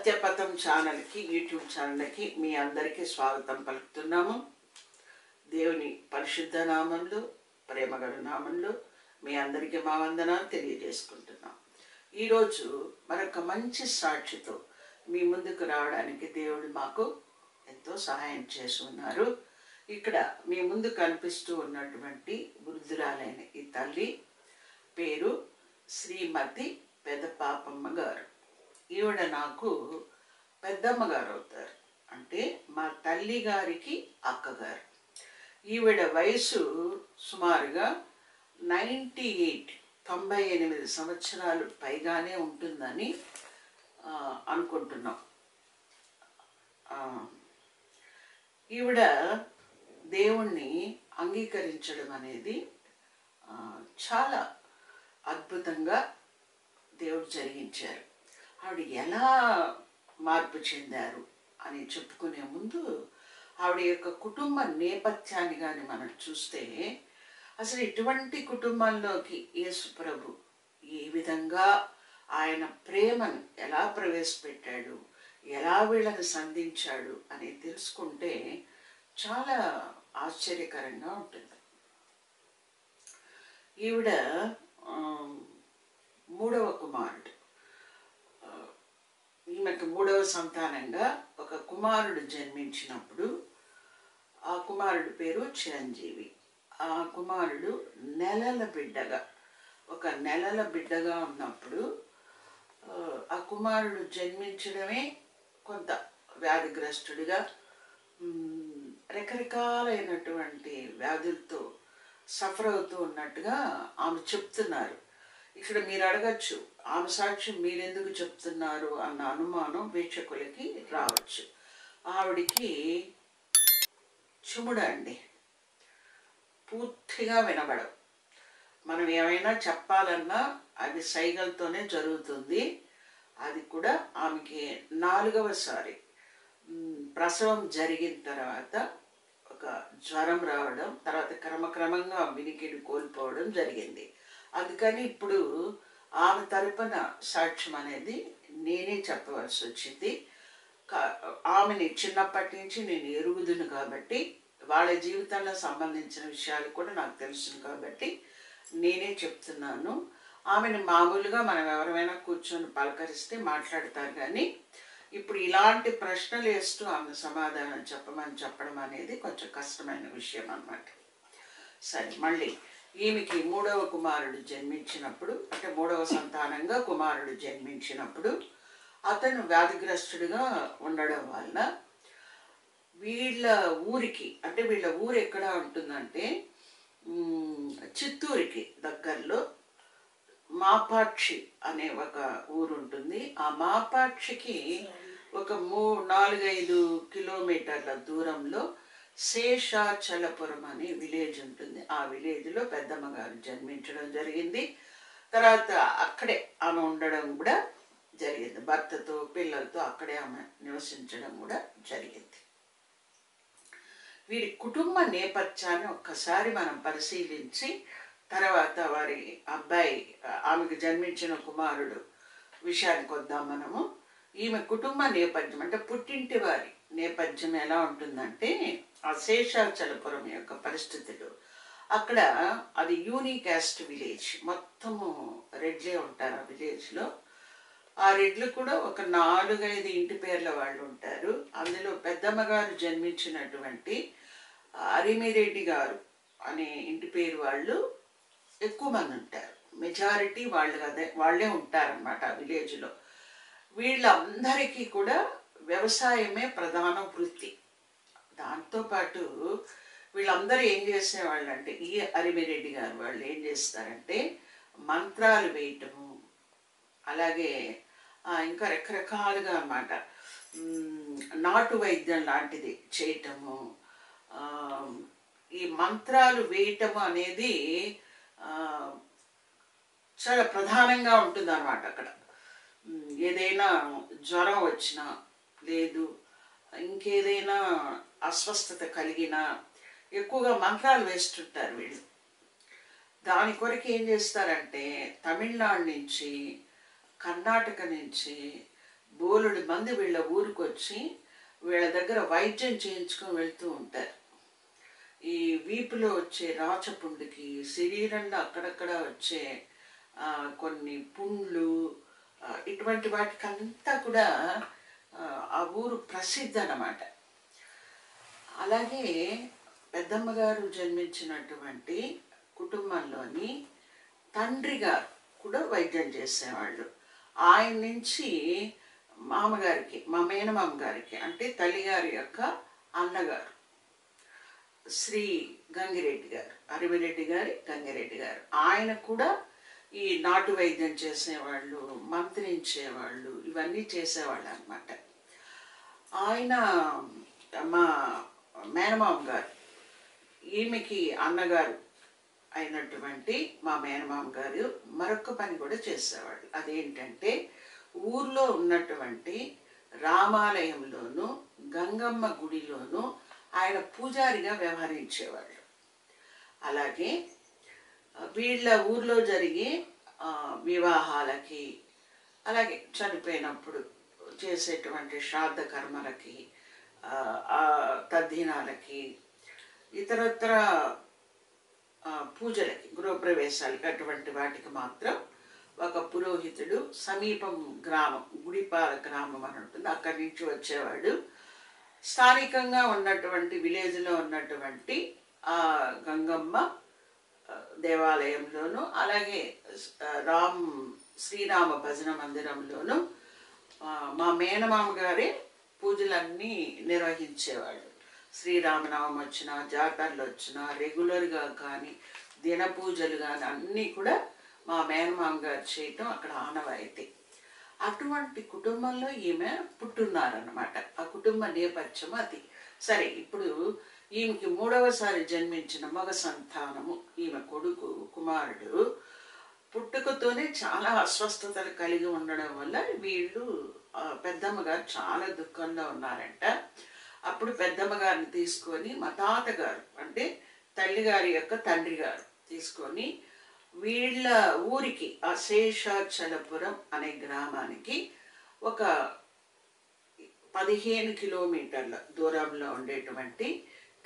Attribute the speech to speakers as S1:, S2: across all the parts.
S1: సత్యపథం ఛానల్కి యూట్యూబ్ ఛానల్కి మీ అందరికీ స్వాగతం పలుకుతున్నాము. దేవుని పరిశుద్ధ నామంలో ప్రేమగల నామంలో మీ అందరికీ మా వందనాలు తెలియజేసుకుంటున్నాం. ఈరోజు మరొక మంచి సాక్షితో మీ ముందుకు రావడానికి దేవుడు మాకు ఎంతో సహాయం చేసి ఉన్నారు. ఇక్కడ మీ ముందు కనిపిస్తూ ఉన్నటువంటి వృద్ధురాలైన ఈ తల్లి పేరు శ్రీమతి పెదపాపమ్మ గారు. ఈవిడ నాకు పెద్దమ్మ గారు అవుతారు, అంటే మా తల్లి గారికి అక్కగారు. ఈవిడ వయసు సుమారుగా 98 సంవత్సరాలు పైగానే ఉంటుందని అనుకుంటున్నాం. ఈవిడ దేవుణ్ణి అంగీకరించడం అనేది చాలా అద్భుతంగా దేవుడు జరిగించారు. ఆవిడ ఎలా మార్పు చెందారు అని చెప్పుకునే ముందు ఆవిడ యొక్క కుటుంబ నేపథ్యాన్ని కానీ మనం చూస్తే, అసలు ఇటువంటి కుటుంబంలోకి యేసు ప్రభు ఏ విధంగా ఆయన ప్రేమను ఎలా ప్రవేశపెట్టాడు, ఎలా వీళ్ళని సంధించాడు అని తెలుసుకుంటే చాలా ఆశ్చర్యకరంగా ఉంటుంది. ఈవిడ మూడవ కుమారుడు. ఈమెకు మూడవ సంతానంగా ఒక కుమారుడు జన్మించినప్పుడు ఆ కుమారుడు పేరు చిరంజీవి. ఆ కుమారుడు నెలల బిడ్డగా ఉన్నప్పుడు ఆ కుమారుడు జన్మించడమే కొంత వ్యాధిగ్రస్తుడిగా రకరకాలైనటువంటి వ్యాధులతో సఫర్ అవుతూ ఉన్నట్టుగా ఆమె చెప్తున్నారు. ఇక్కడ మీరు అడగచ్చు, ఆమె సాక్ష్యం మీరెందుకు చెప్తున్నారు అన్న అనుమానం వీక్షకులకి రావచ్చు. ఆవిడికి చెముడ అండి, పూర్తిగా వినబడవు. మనం ఏమైనా చెప్పాలన్నా అది సైగలతోనే జరుగుతుంది. అది కూడా ఆమెకి 4వసారి ప్రసవం జరిగిన తర్వాత ఒక జ్వరం రావడం, తర్వాత క్రమక్రమంగా వినికిడి కోల్పోవడం జరిగింది. అందుకని ఇప్పుడు ఆమె తరపున సాక్ష్యం అనేది నేనే చెప్పవలసి వచ్చింది. ఆమెని చిన్నప్పటి నుంచి నేను ఎరుగుదును కాబట్టి, వాళ్ళ జీవితంలో సంబంధించిన విషయాలు కూడా నాకు తెలుసును కాబట్టి నేనే చెప్తున్నాను. ఆమెను మామూలుగా మనం ఎవరైనా కూర్చొని పలకరిస్తే మాట్లాడతారు, కానీ ఇప్పుడు ఇలాంటి ప్రశ్నలు వేస్తూ ఆమె సమాధానం చెప్పడం అనేది కొంచెం కష్టమైన విషయం అన్నమాట. సరే, మళ్ళీ ఈమెకి మూడవ కుమారుడు జన్మించినప్పుడు, అంటే మూడవ సంతానంగా కుమారుడు జన్మించినప్పుడు అతను వ్యాధిగ్రస్తుడిగా ఉండడం వల్ల వీళ్ళ ఊరికి, అంటే వీళ్ళ ఊరు ఎక్కడ ఉంటుందంటే చిత్తూరుకి దగ్గరలో మాపాక్షి అనే ఒక ఊరు ఉంటుంది. ఆ మాపాక్షికి ఒక 4-5 కిలోమీటర్ల దూరంలో శేషాచలపురం అనే విలేజ్ ఉంటుంది. ఆ విలేజ్లో పెద్దమ్మ గారు జన్మించడం జరిగింది. తర్వాత అక్కడే ఆమె ఉండడం కూడా జరిగింది. భర్తతో పిల్లలతో అక్కడే ఆమె నివసించడం కూడా జరిగింది. వీరి కుటుంబ నేపథ్యాన్ని ఒక్కసారి మనం పరిశీలించి తర్వాత వారి అబ్బాయి, ఆమెకు జన్మించిన కుమారుడు విషయానికి వద్దాం మనము. ఈమె కుటుంబ నేపథ్యం అంటే పుట్టింటి వారి నేపథ్యం ఎలా ఉంటుందంటే, ఆ శేషాచలపురం యొక్క పరిస్థితులు, అక్కడ అది యూనికాస్ట్ విలేజ్, మొత్తము రెడ్లే ఉంటారు ఆ విలేజ్లో. ఆ రెడ్లు కూడా ఒక 4-5 ఇంటి పేర్ల వాళ్ళు ఉంటారు. అందులో పెద్దమ్మ గారు జన్మించినటువంటి అరిమిరెడ్డి గారు అనే ఇంటి పేరు వాళ్ళు ఎక్కువ మంది ఉంటారు. మెజారిటీ వాళ్ళే ఉంటారన్నమాట ఆ విలేజ్లో. వీళ్ళందరికీ కూడా వ్యవసాయమే ప్రధాన వృత్తి. దాంతోపాటు వీళ్ళందరూ ఏం చేసేవాళ్ళు అంటే, ఈ అరిమిరెడ్డి గారు వాళ్ళు ఏం చేస్తారంటే మంత్రాలు వేయటము, అలాగే ఇంకా రకరకాలుగా అన్నమాట నాటు వైద్యం లాంటిది చేయటము. ఈ మంత్రాలు వేయటము అనేది చాలా ప్రధానంగా ఉంటుంది అన్నమాట. అక్కడ ఏదైనా జ్వరం వచ్చినా, లేదు ఇంకేదైనా అస్వస్థత కలిగినా ఎక్కువగా మంత్రాలు వేస్తుంటారు వీళ్ళు. దాని కొరకు ఏం చేస్తారంటే తమిళనాడు నుంచి, కర్ణాటక నుంచి, బోలెడు మంది వీళ్ళ ఊరికి వచ్చి వీళ్ళ దగ్గర వైద్యం చేయించుకొని వెళ్తూ ఉంటారు. ఈ వీపులో వచ్చే రాచపుండుకి, శరీరంలో అక్కడక్కడ వచ్చే కొన్ని పుండ్లు, ఇటువంటి వాటికంతా కూడా ఆ ఊరు ప్రసిద్ధి అన్నమాట. అలాగే పెద్దమ్మ గారు జన్మించినటువంటి కుటుంబంలోని తండ్రి గారు కూడా వైద్యం చేసేవాళ్ళు. ఆయన నుంచి మామగారికి, మా మేనమామ గారికి అంటే తల్లిగారి యొక్క అన్నగారు శ్రీ గంగిరెడ్డి గారు, అరివిరెడ్డి గారి గంగిరెడ్డి గారు, ఆయన కూడా ఈ నాటు వైద్యం చేసేవాళ్ళు, మంత్రించేవాళ్ళు, ఇవన్నీ చేసేవాళ్ళు అన్నమాట. ఆయన మా మేనమామ గారు, ఈమెకి అన్నగారు అయినటువంటి మా మేనమామ గారు మరొక పని కూడా చేసేవాళ్ళు. అదేంటంటే ఊర్లో ఉన్నటువంటి రామాలయంలోను గంగమ్మ గుడిలోను ఆయన పూజారిగా వ్యవహరించేవాళ్ళు. అలాగే వీళ్ళ ఊర్లో జరిగే వివాహాలకి, అలాగే చనిపోయినప్పుడు చేసేటువంటి శ్రాద్ధ కర్మలకి, తద్దినాలకి, ఇతరత్ర పూజలకి, గృహప్రవేశాలకి, అటువంటి వాటికి మాత్రం ఒక పురోహితుడు సమీపం గ్రామం, గుడిపాల గ్రామం అని ఉంటుంది, అక్కడి నుంచి వచ్చేవాడు. స్థానికంగా ఉన్నటువంటి విలేజ్లో ఉన్నటువంటి ఆ గంగమ్మ దేవాలయంలోను, అలాగే శ్రీరామ భజన మందిరంలోను మా మేనమామ గారే పూజలన్నీ నిర్వహించేవాళ్ళు. శ్రీరామనవమి వచ్చినా, జాతరలు వచ్చినా, రెగ్యులర్గా కానీ దిన పూజలు కానీ అన్నీ కూడా మా మేనమామ గారు చేయటం అక్కడ ఆనవాయితీ. అటువంటి కుటుంబంలో ఈమె పుట్టున్నారన్నమాట. ఆ కుటుంబ నేపథ్యం అది. సరే, ఇప్పుడు ఈమెకి మూడవసారి జన్మించిన మగ సంతానము, ఈమె కొడుకు కుమారుడు పుట్టుకతోనే చాలా అస్వస్థతలు కలిగి ఉండడం వల్ల వీళ్ళు పెద్దమ్మ గారు చాలా దుఃఖంలో ఉన్నారంట. అప్పుడు పెద్దమ్మ గారిని తీసుకొని మా తాతగారు అంటే తల్లిగారి యొక్క తండ్రి గారు తీసుకొని వీళ్ళ ఊరికి, ఆ శేషాచలపురం అనే గ్రామానికి ఒక 15 కిలోమీటర్ల దూరంలో ఉండేటువంటి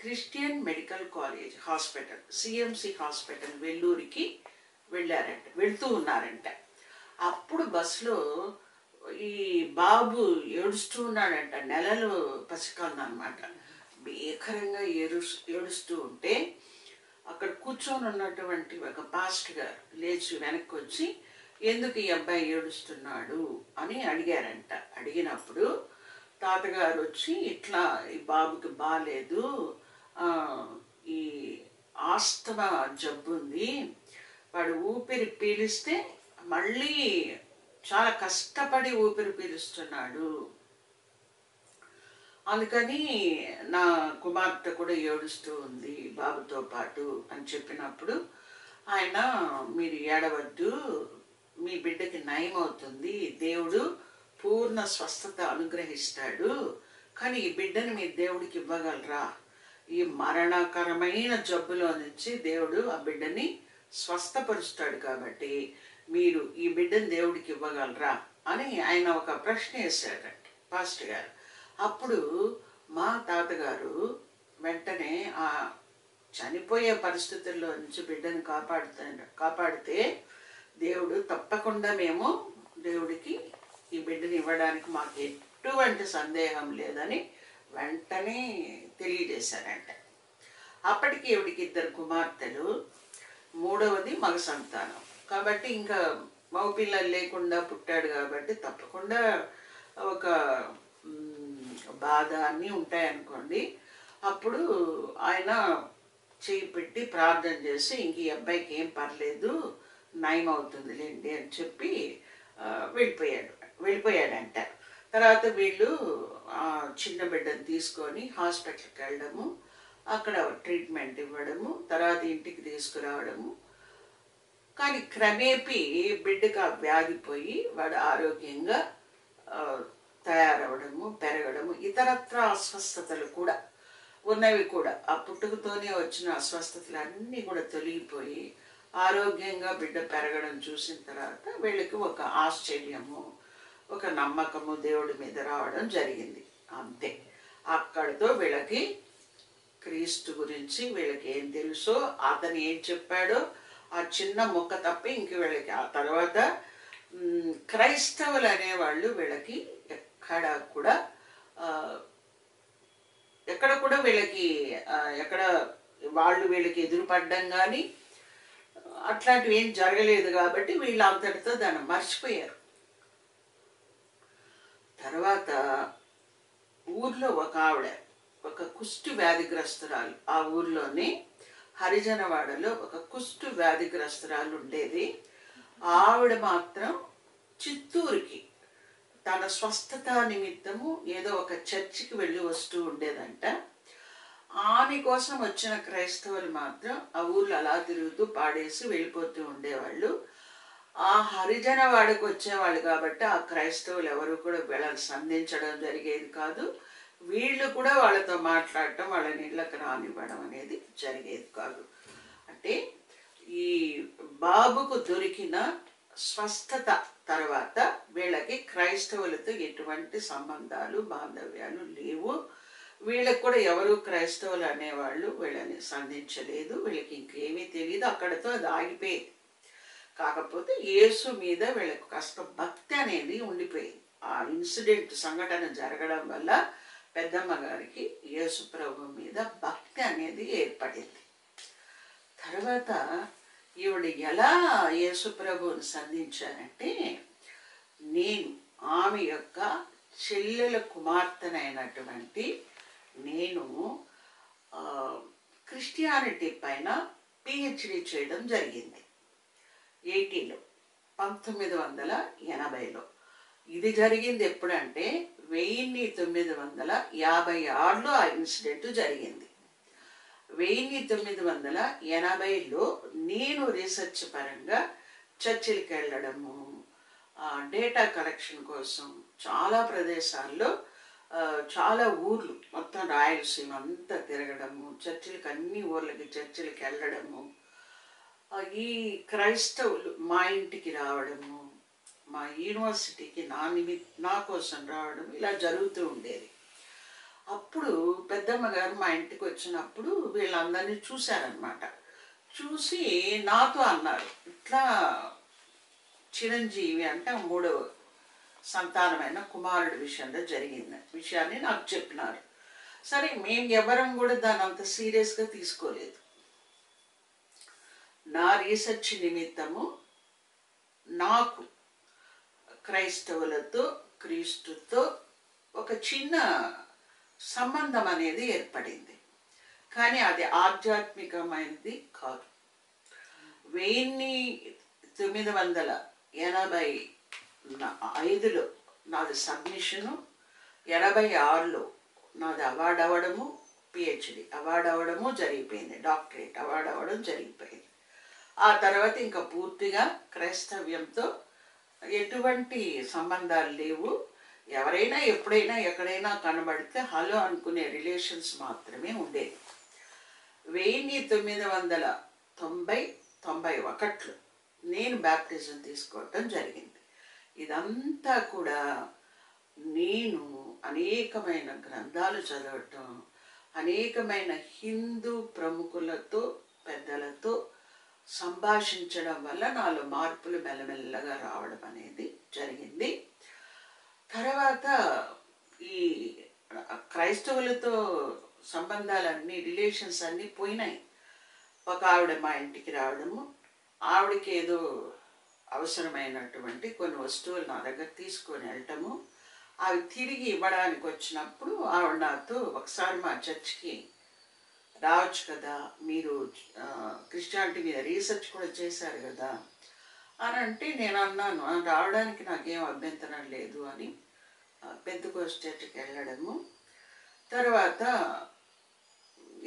S1: Christian medical college hospital, CMC hospital వెల్లూరికి వెళ్తూ ఉన్నారంట. అప్పుడు బస్సులో ఈ బాబు ఏడుస్తూ ఉన్నాడంట. నెలలు పసికన్నా అనమాట. భీకరంగా ఏడుస్తూ ఉంటే అక్కడ కూర్చొని ఉన్నటువంటి ఒక పాస్టర్ గారు లేచి వెనక్కి వచ్చి, ఎందుకు ఈ అబ్బాయి ఏడుస్తున్నాడు అని అడిగారంట. అడిగినప్పుడు తాతగారు వచ్చి, ఇట్లా ఈ బాబుకి బాగాలేదు, ఈ ఆస్తమా జబ్బు ఉంది, వాడు ఊపిరి పీలిస్తే మళ్ళీ చాలా కష్టపడి ఊపిరి పీలుస్తున్నాడు, అందుకని నా కుమార్తె కూడా ఏడుస్తూ ఉంది బాబుతో పాటు అని చెప్పినప్పుడు ఆయన, మీరు ఏడవద్దు, మీ బిడ్డకి నయం అవుతుంది, దేవుడు పూర్ణ స్వస్థత అనుగ్రహిస్తాడు, కానీ ఈ బిడ్డని మీ దేవుడికి ఇవ్వగలరా? ఈ మరణకరమైన జబ్బులో నుంచి దేవుడు ఆ బిడ్డని స్వస్థపరుస్తాడు, కాబట్టి మీరు ఈ బిడ్డని దేవుడికి ఇవ్వగలరా అని ఆయన ఒక ప్రశ్న వేశాడంట పాస్టర్ గారు. అప్పుడు మా తాతగారు వెంటనే ఆ చనిపోయే పరిస్థితుల్లో నుంచి బిడ్డను కాపాడితే దేవుడు తప్పకుండా మేము దేవుడికి ఈ బిడ్డని ఇవ్వడానికి మాకు ఎటువంటి సందేహం లేదని వెంటనే తెలియజేశారంట. అప్పటికి ఈవిడికి 2 కుమార్తెలు, మూడవది మగ సంతానం కాబట్టి ఇంకా మగపిల్లలు లేకుండా పుట్టాడు కాబట్టి తప్పకుండా ఒక బాధ అన్నీ ఉంటాయనుకోండి. అప్పుడు ఆయన చేయి పెట్టి ప్రార్థన చేసి, ఇంక ఈ అబ్బాయికి ఏం పర్లేదు, నయం అవుతుందిలేండి అని చెప్పి వెళ్ళిపోయాడంట. తర్వాత వీళ్ళు చిన్న బిడ్డను తీసుకొని హాస్పిటల్కి వెళ్ళడము, అక్కడ ట్రీట్మెంట్ ఇవ్వడము, తర్వాత ఇంటికి తీసుకురావడము. కానీ క్రమేపీ బిడ్డకు ఆ వ్యాధి పోయి వాడు ఆరోగ్యంగా తయారవడము, పెరగడము, ఇతరత్ర అస్వస్థతలు కూడా ఉన్నవి కూడా ఆ పుట్టుకతోనే వచ్చిన అస్వస్థతలు అన్నీ కూడా తొలగిపోయి ఆరోగ్యంగా బిడ్డ పెరగడం చూసిన తర్వాత వీళ్ళకి ఒక ఆశ్చర్యము, ఒక నమ్మకము దేవుడి మీద రావడం జరిగింది. అంతే. అక్కడితో వీళ్ళకి క్రీస్తు గురించి వీళ్ళకి ఏం తెలుసో, అతను ఏం చెప్పాడో ఆ చిన్న మొక్క తప్పి ఇంక వీళ్ళకి ఆ తర్వాత క్రైస్తవులు అనేవాళ్ళు వీళ్ళకి ఎక్కడ కూడా వీళ్ళకి ఎక్కడ వాళ్ళు వీళ్ళకి ఎదురుపడ్డం కానీ అట్లాంటివి ఏం జరగలేదు. కాబట్టి వీళ్ళు అంతటితో దాన్ని మర్చిపోయారు. తర్వాత ఊర్లో ఒక ఆవిడ, ఒక కుష్టు వ్యాధిగ్రస్తురాలు, ఆ ఊర్లోని హరిజనవాడలో ఒక కుష్టు వ్యాధిగ్రస్తురాలు ఉండేది. ఆవిడ మాత్రం చిత్తూరుకి తన స్వస్థత నిమిత్తము ఏదో ఒక చర్చికి వెళ్ళి వస్తూ ఉండేదంట. ఆమె కోసం వచ్చిన క్రైస్తవులు మాత్రం ఆ ఊర్లో అలా తిరుగుతూ పాడేసి వెళ్ళిపోతూ ఉండేవాళ్ళు. ఆ హరిజన వాడికి వచ్చేవాళ్ళు కాబట్టి ఆ క్రైస్తవులు ఎవరు కూడా వీళ్ళని సంధించడం జరిగేది కాదు. వీళ్ళు కూడా వాళ్ళతో మాట్లాడటం, వాళ్ళని ఇళ్ళకి రానివ్వడం అనేది జరిగేది కాదు. అంటే ఈ బాబుకు దొరికిన స్వస్థత తర్వాత వీళ్ళకి క్రైస్తవులతో ఎటువంటి సంబంధాలు బాంధవ్యాలు లేవు. వీళ్ళకి కూడా ఎవరు క్రైస్తవులు అనేవాళ్ళు వీళ్ళని సంధించలేదు. వీళ్ళకి ఇంకేమీ తెలియదు. అక్కడతో అది ఆగిపోయేది. కాకపోతే యేసు మీద వీళ్ళకి కాస్త భక్తి అనేది ఉండిపోయింది. ఆ ఇన్సిడెంట్ సంఘటన జరగడం వల్ల పెద్దమ్మ గారికి యేసు ప్రభు మీద భక్తి అనేది ఏర్పడింది. తర్వాత ఈవిడ ఎలా యేసు ప్రభువుని సంధించారంటే, నేను ఆమె యొక్క చెల్లెల కుమార్తెనైనటువంటి నేను క్రిస్టియానిటీ పైన పిహెచ్డి చేయడం జరిగింది 80లో, 1980లో. ఇది జరిగింది ఎప్పుడంటే 1956లో ఆ ఇన్సిడెంట్ జరిగింది. 1980లో నేను రీసెర్చ్ పరంగా చర్చిలకు వెళ్ళడము, డేటా కలెక్షన్ కోసం చాలా ప్రదేశాల్లో, చాలా ఊర్లు మొత్తం రాయలసీమ అంతా తిరగడము, చర్చిలకు అన్ని ఊర్లకి చర్చిలకు వెళ్ళడము, ఈ క్రైస్తవులు మా ఇంటికి రావడము, మా యూనివర్సిటీకి నా కోసం రావడం, ఇలా జరుగుతూ ఉండేది. అప్పుడు పెద్దమ్మ గారు మా ఇంటికి వచ్చినప్పుడు వీళ్ళందరినీ చూశారనమాట. చూసి నాతో అన్నారు, ఇట్లా చిరంజీవి అంటే 3వ సంతానమైన కుమారుడి విషయంలో జరిగిన విషయాన్ని నాకు చెప్పినారు. సరే, మేము ఎవరం కూడా దాన్ని అంత సీరియస్గా తీసుకోలేదు. నా రీసెర్చ్ నిమిత్తము నాకు క్రైస్తవులతో క్రీస్తుతో ఒక చిన్న సంబంధం అనేది ఏర్పడింది. కానీ అది ఆధ్యాత్మికమైనది కాదు. 1985లో నాది సబ్మిషను, 86లో నాది అవార్డు అవ్వడము, పిహెచ్డి అవార్డు అవ్వడము జరిగిపోయింది, డాక్టరేట్ అవార్డు అవ్వడం జరిగిపోయింది. ఆ తర్వాత ఇంకా పూర్తిగా క్రైస్తవ్యంతో ఎటువంటి సంబంధాలు లేవు. ఎవరైనా ఎప్పుడైనా ఎక్కడైనా కనబడితే హలో అనుకునే రిలేషన్స్ మాత్రమే ఉండేవి. 1991లో నేను బ్యాప్టిజం తీసుకోవటం జరిగింది. ఇదంతా కూడా నేను అనేకమైన గ్రంథాలు చదవటం, అనేకమైన హిందూ ప్రముఖులతో పెద్దలతో సంభాషించడం వల్ల నాలో మార్పులు మెల్లమెల్లగా రావడం అనేది జరిగింది. తర్వాత ఈ క్రైస్తవులతో సంబంధాలన్నీ, రిలేషన్స్ అన్నీ పోయినాయి. ఒక ఆవిడ మా ఇంటికి రావడము, ఆవిడకి ఏదో అవసరమైనటువంటి కొన్ని వస్తువులు నా దగ్గర తీసుకొని వెళ్ళటము, అవి తిరిగి ఇవ్వడానికి వచ్చినప్పుడు ఆవిడ నాతో, ఒకసారి మా చర్చికి రావచ్చు కదా, మీరు క్రిస్టియానిటీ మీద రీసెర్చ్ కూడా చేశారు కదా అని అంటే, నేను అన్నాను రావడానికి నాకేం అభ్యంతరం లేదు అని. పెంతెకోస్తు చర్చికి వెళ్ళడము, తర్వాత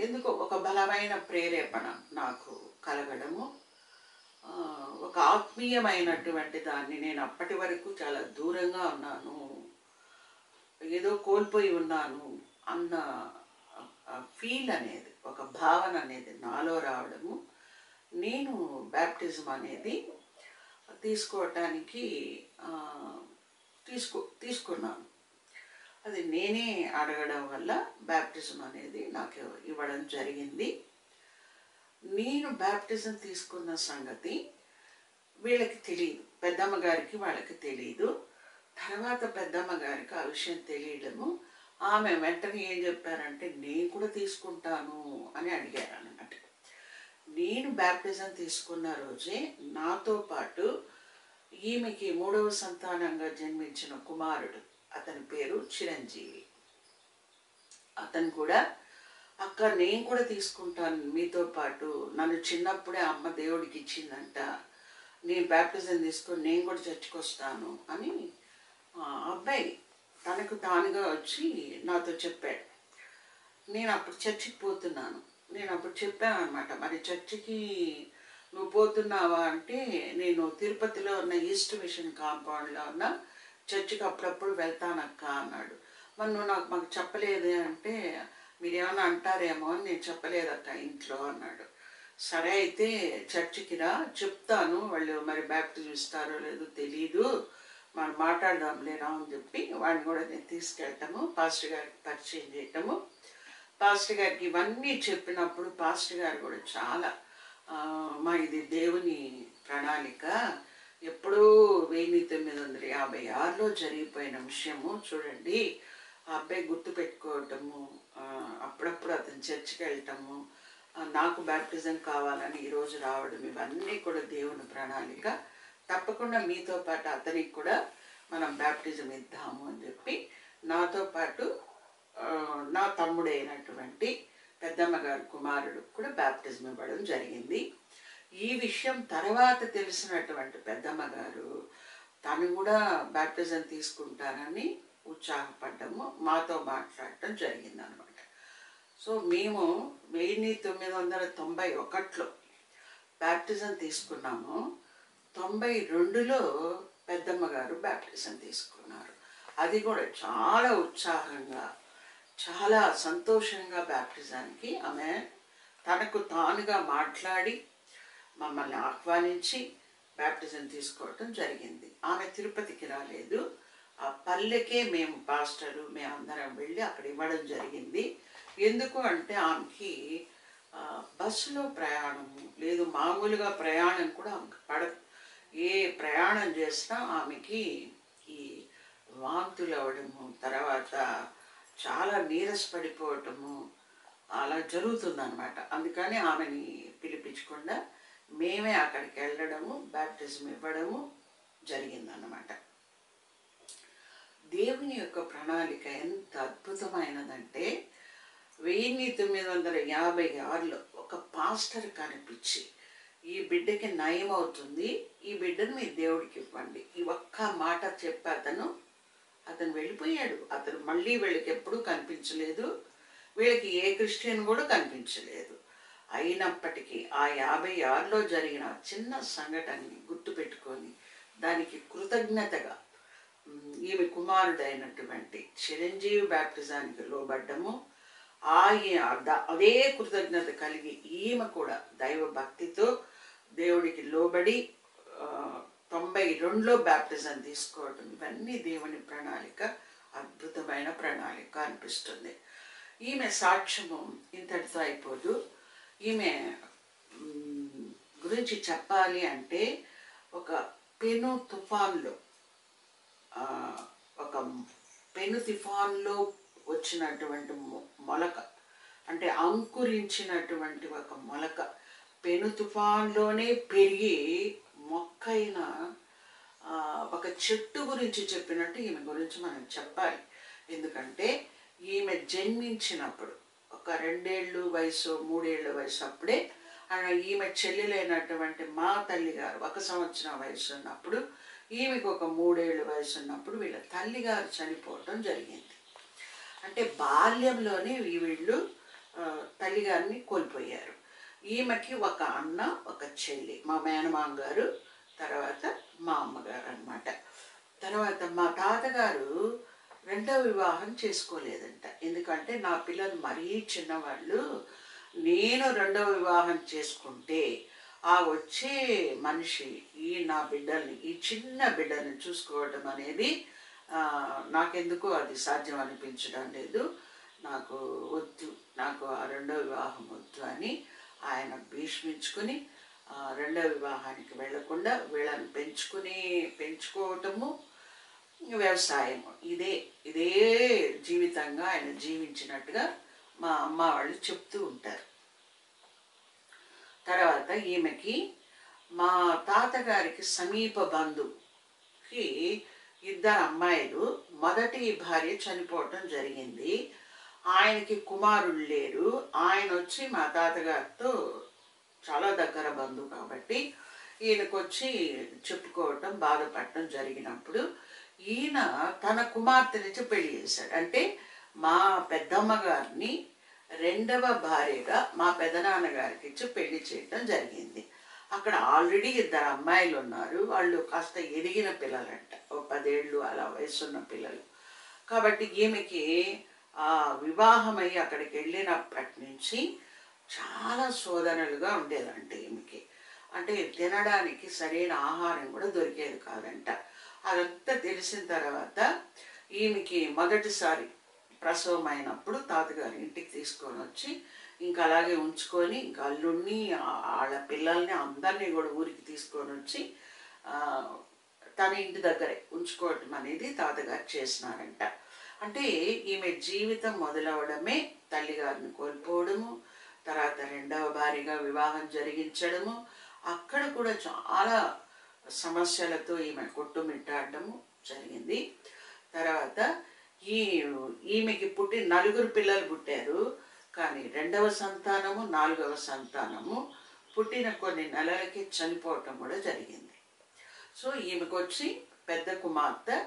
S1: ఎందుకో ఒక బలమైన ప్రేరేపణ నాకు కలగడము, ఒక ఆత్మీయమైనటువంటి దాన్ని, నేను అప్పటి వరకు చాలా దూరంగా ఉన్నాను, ఏదో కోల్పోయి ఉన్నాను అన్న ఫీల్ అనేది, ఒక భావన అనేది నాలో రావడము, నేను బ్యాప్టిజం అనేది తీసుకోవటానికి తీసుకున్నాను. అది నేనే అడగడం వల్ల బ్యాప్టిజం అనేది నాకు ఇవ్వడం జరిగింది. నేను బ్యాప్టిజం తీసుకున్న సంగతి వీళ్ళకి తెలియదు, పెద్దమ్మ గారికి వాళ్ళకి తెలియదు. తర్వాత పెద్దమ్మ గారికి ఆ విషయం తెలియడము, ఆమె వెంటనే ఏం చెప్పారంటే నేను కూడా తీసుకుంటాను అని అడిగారు అన్నమాట. నేను బ్యాప్టిజం తీసుకున్న రోజే నాతో పాటు ఈమెకి 3వ సంతానంగా జన్మించిన కుమారుడు, అతని పేరు చిరంజీవి, అతను కూడా అక్క నేను కూడా తీసుకుంటాను మీతో పాటు, నన్ను చిన్నప్పుడే అమ్మ దేవుడికి ఇచ్చిందంట, నేను బ్యాప్టిజం తీసుకొని నేను కూడా చర్చికి వస్తాను అని అబ్బాయి తనకు తానుగా వచ్చి నాతో చెప్పాడు. నేను అప్పుడు చర్చికి పోతున్నాను. నేను అప్పుడు చెప్పాను అనమాట, మరి చర్చికి నువ్వు పోతున్నావా అంటే, నేను తిరుపతిలో ఉన్న ఈస్ట్ మిషన్ కాంపౌండ్లో ఉన్న చర్చికి అప్పుడప్పుడు వెళ్తానక్క అన్నాడు. మరి నువ్వు మాకు చెప్పలేదు అంటే, మీరేమన్నా అంటారేమో అని నేను చెప్పలేదక్క ఇంట్లో అన్నాడు. సరే అయితే చర్చికి రా, చెప్తాను, వాళ్ళు మరి బ్యాప్టిజం ఇస్తారో లేదో తెలీదు, మనం మాట్లాడదాంలే రా అని చెప్పి వాడిని కూడా నేను తీసుకెళ్ళటము, పాస్టర్ గారికి పరిచయం చేయటము. పాస్టర్ గారికి ఇవన్నీ చెప్పినప్పుడు పాస్టర్ గారు కూడా చాలా మా ఇది దేవుని ప్రణాళిక, ఎప్పుడూ 1956లో జరిగిపోయిన విషయము చూడండి, ఆ అబ్బాయి గుర్తుపెట్టుకోవటము, అప్పుడప్పుడు అతను చర్చికి వెళ్ళటము, నాకు బ్యాప్టిజం కావాలని ఈరోజు రావడం, ఇవన్నీ కూడా దేవుని ప్రణాళిక, తప్పకుండా మీతో పాటు అతనికి కూడా మనం బ్యాప్టిజం ఇద్దాము అని చెప్పి నాతో పాటు నా తమ్ముడైనటువంటి పెద్దమ్మ గారి కుమారుడు కూడా బ్యాప్టిజం ఇవ్వడం జరిగింది. ఈ విషయం తర్వాత తెలిసినటువంటి పెద్దమ్మ గారు తను కూడా బ్యాప్టిజం తీసుకుంటానని ఉత్సాహపడ్డము, మాతో మాట్లాడటం జరిగిందనమాట. సో మేము 1991లో బ్యాప్టిజం తీసుకున్నాము. 92లో పెద్దమ్మ గారు బ్యాప్టిజం తీసుకున్నారు. అది కూడా చాలా ఉత్సాహంగా, చాలా సంతోషంగా బ్యాప్టిజానికి ఆమె తనకు తానుగా మాట్లాడి మమ్మల్ని ఆహ్వానించి బ్యాప్టిజం తీసుకోవటం జరిగింది. ఆమె తిరుపతికి రాలేదు, ఆ పల్లెకే మేము పాస్టరు మేమందరం వెళ్ళి అక్కడ ఇవ్వడం జరిగింది. ఎందుకు అంటే ఆమెకి బస్సులో ప్రయాణము లేదు, మామూలుగా ప్రయాణం కూడా ఆమెకు పడదు. ఏ ప్రయాణం చేసినా ఆమెకి ఈ వాంతులు అవ్వడము, తర్వాత చాలా నీరసపడిపోవటము అలా జరుగుతుందన్నమాట. అందుకని ఆమెని పిలిపించకుండా మేమే అక్కడికి వెళ్ళడము, బ్యాప్టిజం ఇవ్వడము జరిగిందన్నమాట. దేవుని యొక్క ప్రణాళిక ఎంత అద్భుతమైనదంటే, 1956లో ఒక పాస్టర్ కనిపించి ఈ బిడ్డకి నయం అవుతుంది, ఈ బిడ్డను మీ దేవుడికి ఇవ్వండి, ఈ ఒక్క మాట చెప్పి అతను వెళ్ళిపోయాడు. అతను మళ్ళీ వీళ్ళకి ఎప్పుడూ కనిపించలేదు, వీళ్ళకి ఏ క్రిస్టియన్ కూడా కనిపించలేదు. అయినప్పటికీ ఆ 56లో జరిగిన చిన్న సంఘటనని గుర్తుపెట్టుకొని దానికి కృతజ్ఞతగా ఈమె కుమారుడైనటువంటి చిరంజీవి బ్యాప్టిజానికి లోబడ్డము, అదే కృతజ్ఞత కలిగి ఈమె కూడా దైవ భక్తితో దేవుడికి లోబడి 92లో బ్యాప్టిజం తీసుకోవడం, ఇవన్నీ దేవుని ప్రణాళిక, అద్భుతమైన ప్రణాళిక అనిపిస్తుంది. ఈమె సాక్ష్యము ఇంతటితో అయిపోదు. ఈమె గురించి చెప్పాలి అంటే, ఒక పెను తుఫాన్లో వచ్చినటువంటి మొలక, అంటే అంకురించినటువంటి ఒక మొలక పెను తుఫాన్లోనే పెరిగి మొక్కైన ఒక చెట్టు గురించి చెప్పినట్టు ఈమె గురించి మనం చెప్పాలి. ఎందుకంటే ఈమె జన్మించినప్పుడు ఒక 2 ఏళ్ళు వయసు 3 ఏళ్ళ వయసు అప్పుడే ఈమె చెల్లెలైనటువంటి మా తల్లిగారు 1 సంవత్సరం వయసు ఉన్నప్పుడు, ఈమెకు ఒక 3 ఏళ్ళ వయసు ఉన్నప్పుడు వీళ్ళ తల్లిగారు చనిపోవటం జరిగింది. అంటే బాల్యంలోనే వీళ్ళు తల్లిగారిని కోల్పోయారు. ఈమెకి ఒక అన్న ఒక చెల్లి, మా మేనమామ గారు, తర్వాత మా అమ్మగారు అన్నమాట. తర్వాత మా తాతగారు 2వ వివాహం చేసుకోలేదంట. ఎందుకంటే నా పిల్లలు మరీ చిన్నవాళ్ళు, నేను 2వ వివాహం చేసుకుంటే ఆ వచ్చే మనిషి నా బిడ్డల్ని, ఈ చిన్న బిడ్డల్ని చూసుకోవడం అనేది నాకెందుకు అది సాధ్యం అనిపించడం లేదు, నాకు వద్దు, నాకు ఆ రెండో వివాహం వద్దు అని ఆయన భీష్మించుకుని రెండో వివాహానికి వెళ్లకుండా వీళ్ళని పెంచుకోవటము, వ్యవసాయము, ఇదే జీవితంగా ఆయన జీవించినట్టుగా మా అమ్మ వాళ్ళు చెప్తూ ఉంటారు. తర్వాత ఈమెకి మా తాతగారికి సమీప బంధువుకి ఇద్దరు అమ్మాయిలు, మొదటి భార్య చనిపోవటం జరిగింది. ఆయనకి కుమారులు లేరు. ఆయన వచ్చి మా తాతగారితో చాలా దగ్గర బంధువు కాబట్టి ఈయనకొచ్చి చెప్పుకోవటం, బాధపడటం జరిగినప్పుడు ఈయన తన కుమార్తెనిచ్చి పెళ్లి చేశాడు. అంటే మా పెద్దమ్మ గారిని రెండవ భార్యగా మా పెదనాన్నగారికి ఇచ్చి పెళ్లి చేయటం జరిగింది. అక్కడ ఆల్రెడీ ఇద్దరు అమ్మాయిలు ఉన్నారు. వాళ్ళు కాస్త ఎదిగిన పిల్లలంట, ఓ 10 ఏళ్ళు అలా వయసున్న పిల్లలు. కాబట్టి ఈమెకి వివాహమై అక్కడికి వెళ్ళినప్పటి నుంచి చాలా శోధనలుగా ఉండేదంట ఈమెకి. అంటే తినడానికి సరైన ఆహారం కూడా దొరికేది కాదంట. అదంతా తెలిసిన తర్వాత ఈమెకి మొదటిసారి ప్రసవం అయినప్పుడు తాతగారి ఇంటికి తీసుకొని వచ్చి ఇంకా అలాగే ఉంచుకొని, ఇంకా అల్లుడిని, వాళ్ళ పిల్లల్ని అందరినీ కూడా ఊరికి తీసుకొని వచ్చి తన ఇంటి దగ్గరే ఉంచుకోవటం అనేది తాతగారు చేసినారంట. అంటే ఈమె జీవితం మొదలవడమే తల్లిగారిని కోల్పోవడము, తర్వాత రెండవ భార్యగా వివాహం జరిగించడము, అక్కడ కూడా చాలా సమస్యలతో ఈమె కొట్టుమిట్టాడము జరిగింది. తర్వాత ఈమెకి పుట్టి 4 పిల్లలు పుట్టారు. కానీ రెండవ సంతానము, 4వ సంతానము పుట్టిన కొన్ని నెలలకి చనిపోవటం కూడా జరిగింది. సో ఈమెకు వచ్చి పెద్ద కుమార్తె,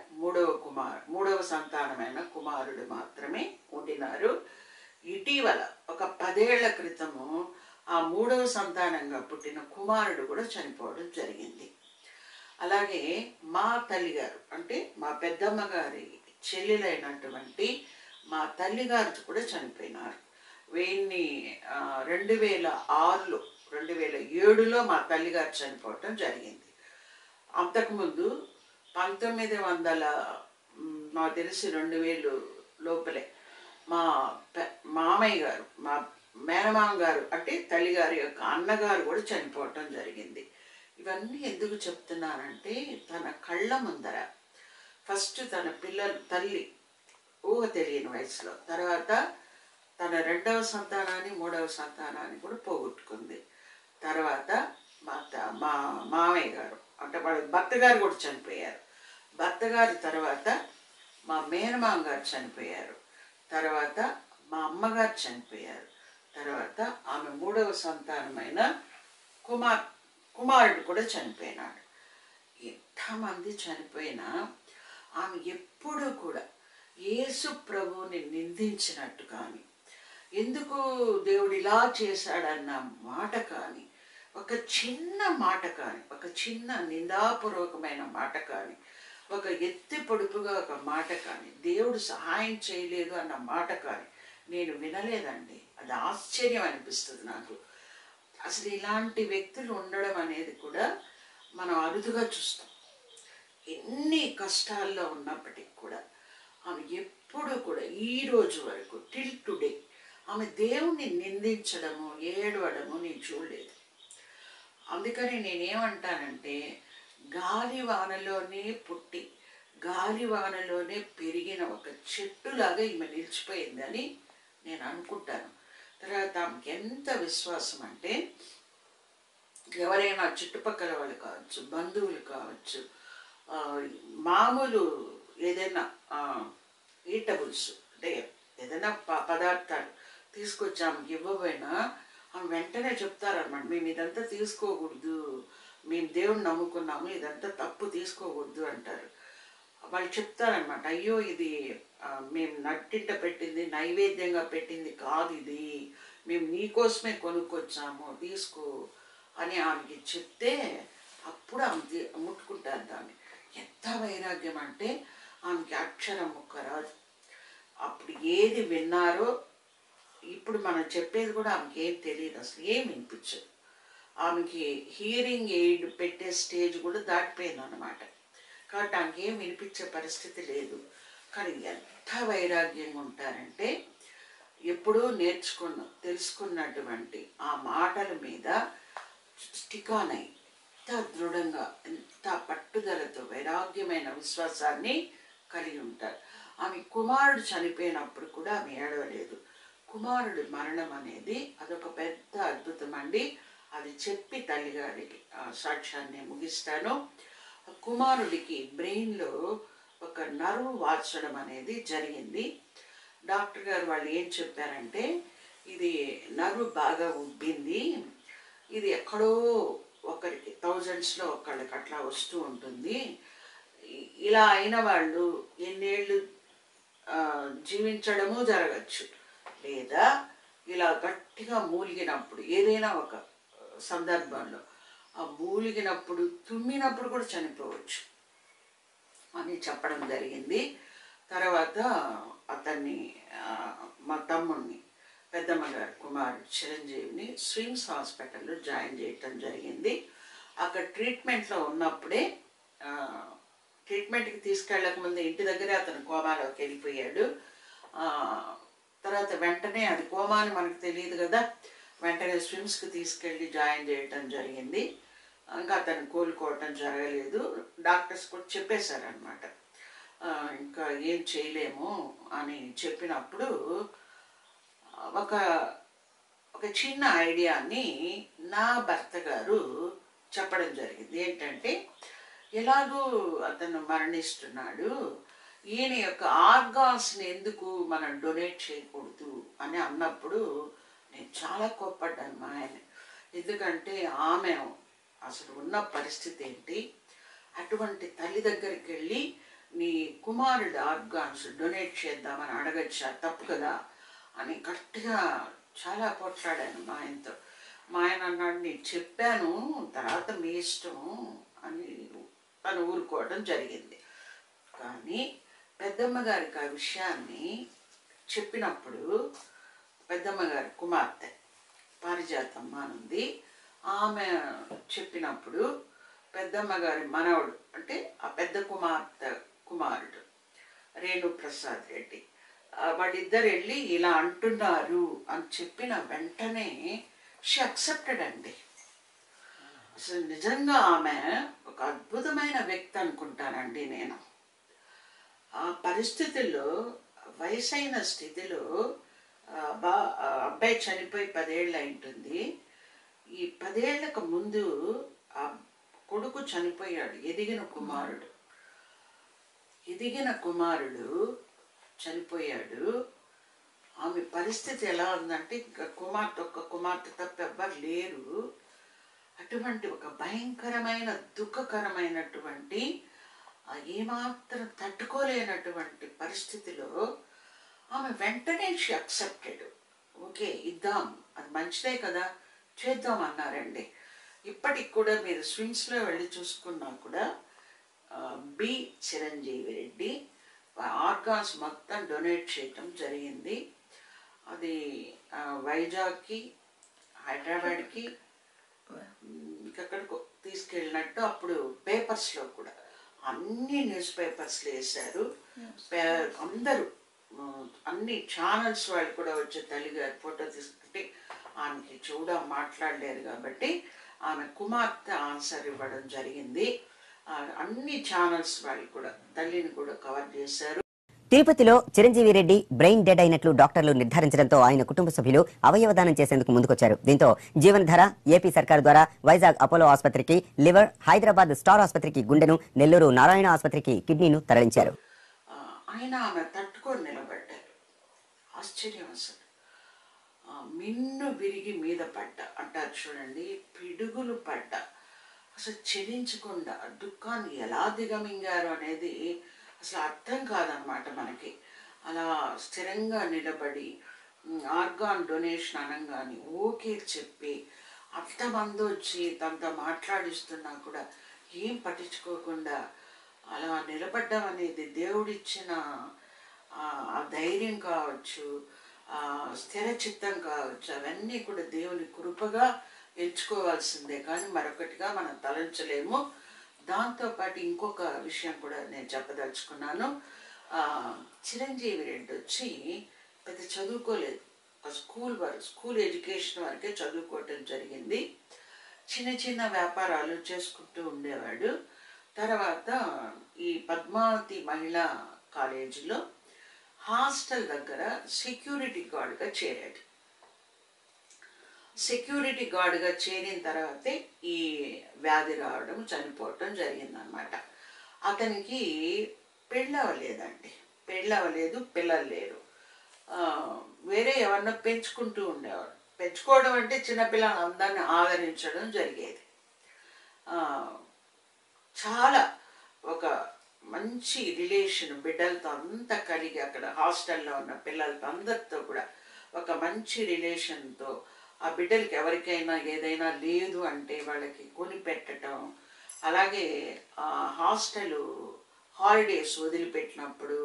S1: మూడవ సంతానమైన కుమారుడు మాత్రమే ఉండినారు. ఇటీవల ఒక 10 ఏళ్ల క్రితము ఆ 3వ సంతానంగా పుట్టిన కుమారుడు కూడా చనిపోవడం జరిగింది. అలాగే మా తల్లిగారు, అంటే మా పెద్దమ్మ గారి చెల్లెలైనటువంటి మా తల్లిగారు కూడా చనిపోయినారు. 2007లో మా తల్లిగారు చనిపోవటం జరిగింది. అంతకుముందు 1900 నాకు తెలిసి 2000 లోపలే మా మామయ్య గారు, మా మేనమామ గారు, అంటే తల్లిగారి యొక్క అన్నగారు కూడా చనిపోవటం జరిగింది. ఇవన్నీ ఎందుకు చెప్తున్నానంటే తన కళ్ళ ముందర ఫస్ట్ తన తల్లి ఊహ తెలియని వయసులో, తర్వాత తన రెండవ సంతానాన్ని, మూడవ సంతానాన్ని కూడా పోగొట్టుకుంది. తర్వాత మా మామయ్య గారు, అంటే వాళ్ళ భర్త గారు కూడా చనిపోయారు. భర్త గారి తర్వాత మా మేనమామ గారు చనిపోయారు. తర్వాత మా అమ్మగారు చనిపోయారు. తర్వాత ఆమె 3వ సంతానమైన కుమారుడు కూడా చనిపోయినాడు. ఎంతమంది చనిపోయినా ఆమె ఎప్పుడూ కూడా యేసు ప్రభువుని నిందించినట్టు కానీ, ఎందుకు దేవుడు ఇలా చేశాడన్న మాట కానీ, ఒక చిన్న మాట కానీ, ఒక చిన్న నిందాపూర్వకమైన మాట కానీ, ఒక ఎత్తి పొడుపుగా ఒక మాట కానీ, దేవుడు సహాయం చేయలేదు అన్న మాట కానీ నేను వినలేదండి. అది ఆశ్చర్యం అనిపిస్తుంది నాకు. అసలు ఇలాంటి వ్యక్తులు ఉండడం అనేది కూడా మనం అరుదుగా చూస్తాం. ఎన్ని కష్టాల్లో ఉన్నప్పటికీ కూడా ఆమె ఎప్పుడూ కూడా ఈ రోజు వరకు టిల్ టుడే ఆమె దేవుణ్ణి నిందించడము, ఏడవడము నేను చూడలేదు. అందుకని నేనేమంటానంటే గాలివానలోనే పుట్టి గాలివానలోనే పెరిగిన ఒక చెట్టులాగా ఈమె నిలిచిపోయిందని నేను అనుకుంటాను. తర్వాత ఆమెకి ఎంత విశ్వాసం అంటే ఎవరైనా చుట్టుపక్కల వాళ్ళు కావచ్చు, బంధువులు కావచ్చు, మామూలు ఏదైనా ఈటబుల్స్ అంటే ఏదైనా పదార్థాలు తీసుకొచ్చి ఆమెకి ఇవ్వబోయినా ఆమె వెంటనే చెప్తారన్నమాట, మేము ఇదంతా తీసుకోకూడదు, మేము దేవుణ్ణి నమ్ముకున్నాము, ఇదంతా తప్పు తీసుకోకూడదు అంటారు. వాళ్ళు చెప్తారనమాట, అయ్యో ఇది మేము నట్టింట పెట్టింది, నైవేద్యంగా పెట్టింది కాదు, ఇది మేము నీకోసమే కొనుక్కొచ్చాము, తీసుకో అని ఆమెకి చెప్తే అప్పుడు ఆమె ముట్టుకుంటారు దాన్ని. ఎంత వైరాగ్యం అంటే ఆమెకి అక్షరం ముక్క రాదు. అప్పుడు ఏది విన్నారో ఇప్పుడు మనం చెప్పేది కూడా ఆమెకి ఏం తెలియదు, అసలు ఏం వినిపించదు. ఆమెకి హియరింగ్ ఎయిడ్ పెట్టే స్టేజ్ కూడా దాటిపోయింది అన్నమాట. కాబట్టి నాకేం వినిపించే పరిస్థితి లేదు. కానీ ఎంత వైరాగ్యంగా ఉంటారంటే ఎప్పుడూ తెలుసుకున్నటువంటి ఆ మాటల మీద స్టికానై ఎంత దృఢంగా ఎంత పట్టుదలతో వైరాగ్యమైన విశ్వాసాన్ని కలిగి ఉంటారు. ఆమె కుమారుడు చనిపోయినప్పుడు కూడా ఆమె ఏడవలేదు. కుమారుడు మరణం అనేది అదొక పెద్ద అద్భుతం అండి. అది చెప్పి తల్లిగారికి సాక్ష్యాన్ని ముగిస్తాను. కుమారుడికి బ్రెయిన్లో ఒక నర్వ్ వార్చడం అనేది జరిగింది. డాక్టర్ గారు వాళ్ళు ఏం చెప్పారంటే ఇది నర్వ్ బాగా ఉబ్బింది, ఇది ఎక్కడో ఒకరికి థౌజండ్స్లో ఒకళ్ళకి అట్లా వస్తూ ఉంటుంది, ఇలా అయిన వాళ్ళు ఎన్నేళ్ళు జీవించడము జరగచ్చు, లేదా ఇలా గట్టిగా మూలిగినప్పుడు ఏదైనా ఒక సందర్భంలో ఆ మూలిగినప్పుడు తుమ్మినప్పుడు కూడా చనిపోవచ్చు అని చెప్పడం జరిగింది. తర్వాత అతన్ని మా తమ్ముడిని పెద్దమ్మ గారి కుమారుడు చిరంజీవిని స్విమ్స్ హాస్పిటల్లో జాయిన్ చేయటం జరిగింది. అక్కడ ట్రీట్మెంట్లో ఉన్నప్పుడే ట్రీట్మెంట్కి తీసుకెళ్ళక ముందే ఇంటి దగ్గరే అతను కోమాలోకి వెళ్ళిపోయాడు. తర్వాత వెంటనే అది కోమా అని మనకు తెలియదు కదా, వెంటనే స్విమ్స్కి తీసుకెళ్ళి జాయిన్ చేయటం జరిగింది. ఇంకా అతను కోలుకోవటం జరగలేదు. డాక్టర్స్ కూడా చెప్పేశారనమాట, ఇంకా ఏం చేయలేము అని చెప్పినప్పుడు ఒక ఒక చిన్న ఐడియాని నా భర్త గారు చెప్పడం జరిగింది. ఏంటంటే ఎలాగూ అతను మరణిస్తున్నాడు, ఈయన యొక్క ఆర్గాన్స్ని ఎందుకు మనం డొనేట్ చేయకూడదు అని అన్నప్పుడు నేను చాలా కోప్పడ్డాను మా ఆయన. ఎందుకంటే ఆమె అసలు ఉన్న పరిస్థితి ఏంటి, అటువంటి తల్లి దగ్గరికి వెళ్ళి నీ కుమారుడు ఆర్గాన్స్ డొనేట్ చేద్దామని అడగచ్చా, తప్పు కదా అని గట్టిగా చాలా పోట్లాడాను మా ఆయనతో. మా ఆయన అన్నాడు, నేను చెప్పాను తర్వాత మీ ఇష్టం అని తను ఊరుకోవడం జరిగింది. కానీ పెద్దమ్మ గారికి ఆ విషయాన్ని చెప్పినప్పుడు పెద్దమ్మ గారి కుమార్తె పారిజాతమ్మ అనుంది, ఆమె చెప్పినప్పుడు పెద్దమ్మ గారి మనవడు అంటే ఆ పెద్ద కుమార్తె కుమారుడు రేణు ప్రసాద్ రెడ్డి వాళ్ళిద్దరు వెళ్ళి ఇలా అంటున్నారు అని చెప్పిన వెంటనే షీ అక్సెప్టెడ్ అండి. అసలు నిజంగా ఆమె ఒక అద్భుతమైన వ్యక్తి అనుకుంటానండి నేను. ఆ పరిస్థితుల్లో వయసైన స్థితిలో అబ్బాయి చనిపోయి 10 ఏళ్ళు అయింటుంది. ఈ 10 ఏళ్లకు ముందు ఆ కొడుకు చనిపోయాడు, ఎదిగిన కుమారుడు చనిపోయాడు. ఆమె పరిస్థితి ఎలా ఉందంటే ఇంకా ఒక్క కుమార్తె తప్ప ఎవ్వరు లేరు. అటువంటి ఒక భయంకరమైన దుఃఖకరమైనటువంటి ఏమాత్రం తట్టుకోలేనటువంటి పరిస్థితిలో ఆమె వెంటనే షీ అక్సెప్టెడ్. ఓకే ఇద్దాం, అది మంచిదే కదా, చేద్దాం అన్నారండి. ఇప్పటికి కూడా మీరు స్విమ్స్లో వెళ్ళి చూసుకున్నా కూడా బి చిరంజీవి రెడ్డి ఆర్గాన్స్ మొత్తం డొనేట్ చేయటం జరిగింది. అది వైజాగ్కి, హైదరాబాద్కి, ఇంకెక్కడికో తీసుకెళ్ళినట్టు అప్పుడు పేపర్స్లో కూడా అన్ని న్యూస్ పేపర్స్లో వేశారు. అందరూ అన్ని ఛానల్స్ వాళ్ళు కూడా వచ్చే తల్లిగారి ఫోటో తీసుకుంటే ఆమెకి మాట్లాడలేరు కాబట్టి ఆమె కుమార్తె ఆన్సర్ ఇవ్వడం జరిగింది. అన్ని ఛానల్స్ వాళ్ళు కూడా తల్లిని కూడా కవర్ చేశారు.
S2: తిరుపతిలో చిరంజీవి రెడ్డి బ్రెయిన్ డెడ్ అయినట్లు డాక్టర్లు నిర్ధారించడంతో ఆయన కుటుంబ సభ్యులు అవయవదానం చేసేందుకు ముందుకొచ్చారు. దీంతో జీవనధార, ఏపీ సర్కార్ ద్వారా వైజాగ్ అపోలో ఆసుపత్రికి లివర్, హైదరాబాద్ స్టార్ ఆసుపత్రికి గుండెను, నెల్లూరు నారాయణ ఆసుపత్రికి కిడ్నీను తరలించారు.
S1: ఆయన ఆమె తట్టుకొని నిలబడ్డారు. ఆశ్చర్యం అసలు. మిన్ను విరిగి మీద పడ్డ అంటారు చూడండి, పిడుగులు పడ్డ, అసలు చెలించకుండా దుఃఖాన్ని ఎలా దిగమింగారు అనేది అసలు అర్థం కాదనమాట మనకి. అలా స్థిరంగా నిలబడి ఆర్గాన్ డొనేషన్ అనగానే ఓకే చెప్పి అంతమంది వచ్చి తనతో మాట్లాడిస్తున్నా కూడా ఏం పట్టించుకోకుండా అలా నిలబడ్డం అనేది దేవుడిచ్చిన ఆ ధైర్యం కావచ్చు, స్థిర చిత్తం కావచ్చు, అవన్నీ కూడా దేవుని కృపగా ఎంచుకోవాల్సిందే కానీ మరొకటిగా మనం తలంచలేము. దాంతోపాటు ఇంకొక విషయం కూడా నేను చెప్పదలుచుకున్నాను. చిరంజీవి రెడ్డి వచ్చి పెద్ద చదువుకోలేదు. స్కూల్ ఎడ్యుకేషన్ వరకే చదువుకోవటం జరిగింది. చిన్న చిన్న వ్యాపారాలు చేసుకుంటూ ఉండేవాడు. తర్వాత ఈ పద్మావతి మహిళా కాలేజీలో హాస్టల్ దగ్గర సెక్యూరిటీ గార్డ్గా చేరాడు. సెక్యూరిటీ గార్డ్గా చేరిన తర్వాతే ఈ వ్యాధి రావడం, చనిపోవటం జరిగిందనమాట. అతనికి పెళ్ళవలేదండి, పిల్లలు లేరు. వేరే ఎవరన్నా పెంచుకుంటూ ఉండేవాడు. పెంచుకోవడం అంటే చిన్నపిల్లలు అందరిని ఆదరించడం జరిగేది. చాలా ఒక మంచి రిలేషన్ బిడ్డలతో అంతా కలిగి, అక్కడ హాస్టల్లో ఉన్న పిల్లలతో అందరితో కూడా ఒక మంచి రిలేషన్తో ఆ బిడ్డలకి ఎవరికైనా ఏదైనా లేదు అంటే వాళ్ళకి కొనిపెట్టడం. అలాగే హాస్టల్ హాలిడేస్ వదిలిపెట్టినప్పుడు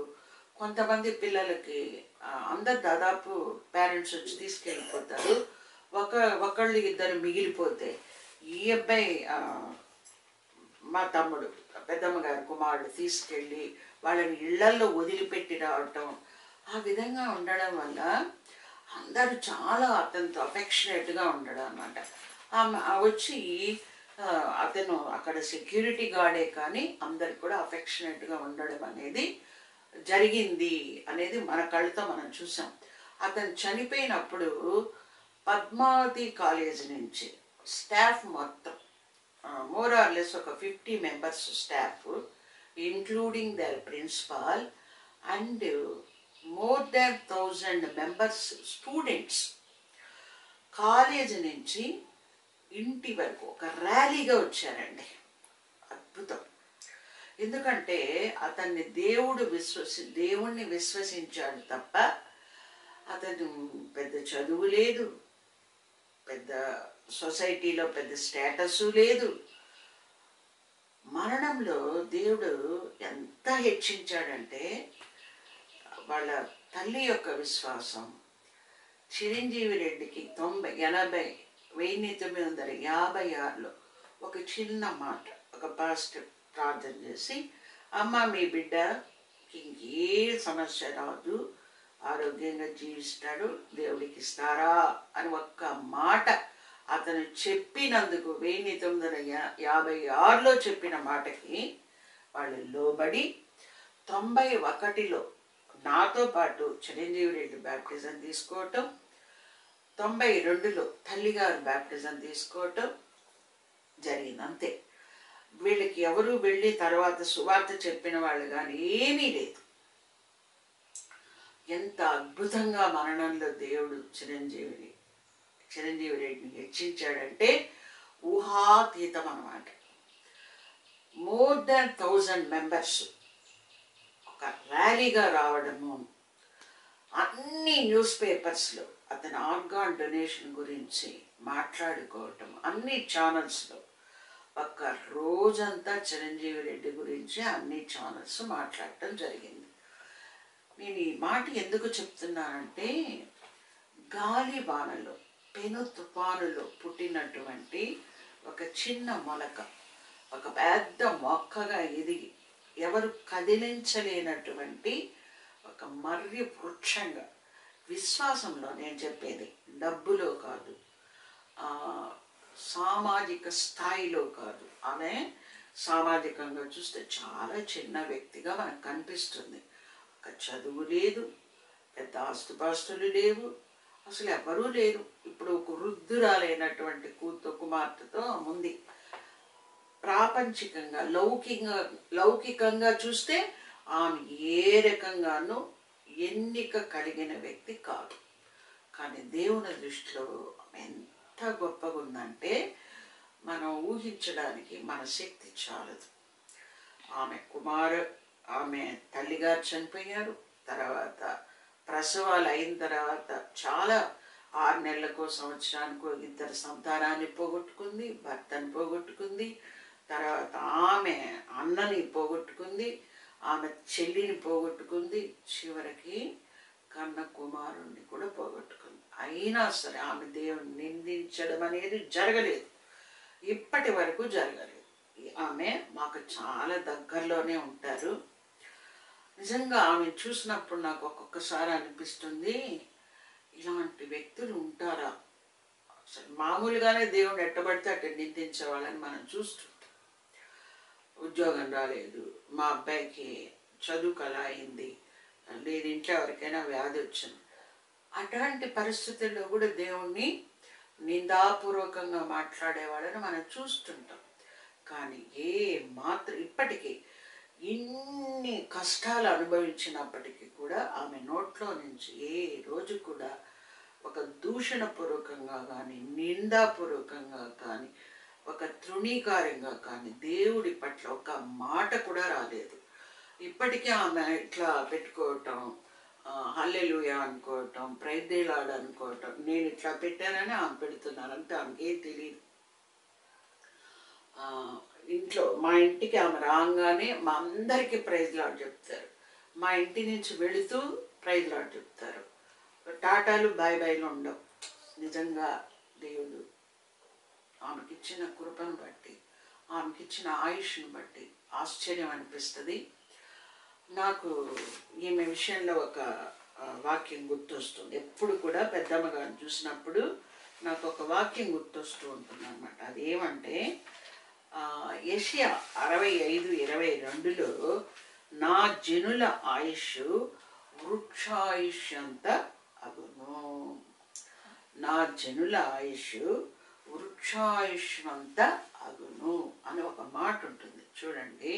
S1: కొంతమంది పిల్లలకి అందరు దాదాపు పేరెంట్స్ వచ్చి తీసుకెళ్ళిపోతారు. ఒకళ్ళు ఇద్దరు మిగిలిపోతే ఈ అబ్బాయి మా తమ్ముడు పెద్దమ్మ గారి కుమారుడు తీసుకెళ్ళి వాళ్ళని ఇళ్లల్లో వదిలిపెట్టి రావటం. ఆ విధంగా ఉండడం వల్ల అందరూ చాలా అతనితో అఫెక్షనేట్గా ఉండడం అన్నమాట. వచ్చి అతను అక్కడ సెక్యూరిటీ గార్డే కానీ అందరికి కూడా అఫెక్షనేట్గా ఉండడం అనేది జరిగింది అనేది మన కళ్ళతో మనం చూసాం. అతను చనిపోయినప్పుడు పద్మావతి కాలేజ్ నుంచి స్టాఫ్ మొత్తం మోర్ ఆర్ లెస్ ఒక 50 members staff, including their principal and more than 1000 members students college నుంచి ఇంటి వరకు ఒక ర్యాలీగా వచ్చారండి. అద్భుతం. ఎందుకంటే అతన్ని దేవుణ్ణి విశ్వసించాడు తప్ప అతను పెద్ద చదువు లేదు, పెద్ద సొసైటీలో పెద్ద స్టేటస్ లేదు. మరణంలో దేవుడు ఎంత హెచ్చించాడంటే వాళ్ళ తల్లి యొక్క విశ్వాసం. చిరంజీవి రెడ్డికి 1956లో ఒక చిన్న మాట, ఒక పాస్టర్ ప్రార్థన చేసి, అమ్మ మీ బిడ్డకి ఇంకే సమస్య రాదు, ఆరోగ్యంగా జీవిస్తాడు, దేవుడికి ఇస్తారా అని ఒక్క మాట అతను చెప్పినందుకు 1956లో చెప్పిన మాటకి వాళ్ళు లోబడి 91లో నాతో పాటు చిరంజీవి రెడ్డి బ్యాప్టిజం తీసుకోవటం, 92లో తల్లిగారు బ్యాప్టిజం తీసుకోవటం జరిగింది. అంతే. వీళ్ళకి ఎవరు వెళ్ళి తర్వాత సువార్త చెప్పిన వాళ్ళు కానీ ఏమీ లేదు. ఎంత అద్భుతంగా మరణంలో దేవుడు చిరంజీవి రెడ్డిని హెచ్చించాడంటే ఊహాతీతం అన్నమాట. మోర్ దాన్ 1000 మెంబర్స్ ఒక ర్యాలీగా రావడము, అన్ని న్యూస్ పేపర్స్లో అతని ఆర్గాన్ డొనేషన్ గురించి మాట్లాడుకోవటం, అన్ని ఛానల్స్లో ఒక్క రోజంతా చిరంజీవి రెడ్డి గురించి అన్ని ఛానల్స్ మాట్లాడటం జరిగింది. నేను ఈ మాట ఎందుకు చెప్తున్నానంటే గాలి వానలో, పెను తుఫానులో పుట్టినటువంటి ఒక చిన్న మొలక ఒక పెద్ద మొక్కగా ఎదిగి ఎవరు కదిలించలేనటువంటి ఒక మర్రి వృక్షంగా, విశ్వాసంలో నేను చెప్పేది, డబ్బులో కాదు, సామాజిక స్థాయిలో కాదు. ఆమె సామాజికంగా చూస్తే చాలా చిన్న వ్యక్తిగా మనకు కనిపిస్తుంది. ఒక చదువు లేదు, పెద్ద ఆస్తుపాస్తులు లేవు, అసలు ఎవరూ లేరు. ఇప్పుడు ఒక వృద్ధురాలైనటువంటి కుమార్తెతో ఉంది. ప్రాపంచికంగా లౌకికంగా చూస్తే ఆమె ఏ రకంగానూ ఎన్నిక కలిగిన వ్యక్తి కాదు. కానీ దేవుని దృష్టిలో ఎంత గొప్పగా ఉందంటే మనం ఊహించడానికి మన శక్తి చాలదు. ఆమె తల్లిగారు చనిపోయారు. తర్వాత ప్రసవాలు అయిన తర్వాత చాలా 6 నెలలకో సంవత్సరానికో ఇద్దరు సంతానాన్ని పోగొట్టుకుంది, భర్తను పోగొట్టుకుంది. తర్వాత ఆమె అన్నని పోగొట్టుకుంది, ఆమె చెల్లిని పోగొట్టుకుంది, చివరికి కన్న కుమారుణ్ణి కూడా పోగొట్టుకుంది. అయినా సరే ఆమె దేవుని నిందించడం అనేది జరగలేదు, ఇప్పటి వరకు జరగలేదు. ఆమె మాకు చాలా దగ్గరలోనే ఉంటారు. నిజంగా ఆమె చూసినప్పుడు నాకు ఒక్కొక్కసారి అనిపిస్తుంది, ఇలాంటి వ్యక్తులు ఉంటారా? అసలు మామూలుగానే దేవుడు ఎట్టబడితే అట్ట నిందించే వాళ్ళని మనం చూస్తుంటాం. ఉద్యోగం రాలేదు, మా అబ్బాయికి చదువుకు అలా అయింది, లేదు ఇంట్లో ఎవరికైనా వ్యాధి వచ్చింది, అటువంటి పరిస్థితుల్లో కూడా దేవుణ్ణి నిందాపూర్వకంగా మాట్లాడేవాళ్ళని మనం చూస్తుంటాం. కానీ మాత్రం ఇప్పటికీ ఇన్ని కష్టాలు అనుభవించినప్పటికీ కూడా ఆమె నోట్లో నుంచి ఏ రోజు కూడా ఒక దూషణపూర్వకంగా కానీ, నిందాపూర్వకంగా కానీ, ఒక తృణీకారంగా కానీ దేవుడి పట్ల ఒక మాట కూడా రాలేదు. ఇప్పటికీ ఆమె ఇట్లా పెట్టుకోవటం, హల్లెలూయా అనుకోవటం, ప్రైదేలాడు అనుకోవటం, నేను ఇట్లా పెట్టానని ఆమె పెడుతున్నాను అంటే ఆమెకి ఏం తెలియదు. ఇంట్లో మా ఇంటికి ఆమె రాగానే మా అందరికీ ప్రైజ్ లాడ్ చెప్తారు. మా ఇంటి నుంచి వెళుతూ ప్రైజ్ లాడ్ చెప్తారు. టాటాలు బాయ్ బాయ్లు ఉండవు. నిజంగా దేవుడు ఆమెకిచ్చిన కృపను బట్టి, ఆమెకిచ్చిన ఆయుష్ను బట్టి ఆశ్చర్యం అనిపిస్తుంది. నాకు ఈమె విషయంలో ఒక వాక్యం గుర్తొస్తుంది. ఎప్పుడు కూడా పెద్దమ్మ గారిని చూసినప్పుడు నాకు ఒక వాక్యం గుర్తొస్తూ ఉంటుంది అన్నమాట. అది ఏమంటే యెషయా 65:22లో నా జనుల ఆయుష్ వృక్షాయుష్యంత అగును, నా జనుల ఆయుష్ వృక్షాయుష్మంత అగును అని ఒక మాట ఉంటుంది. చూడండి,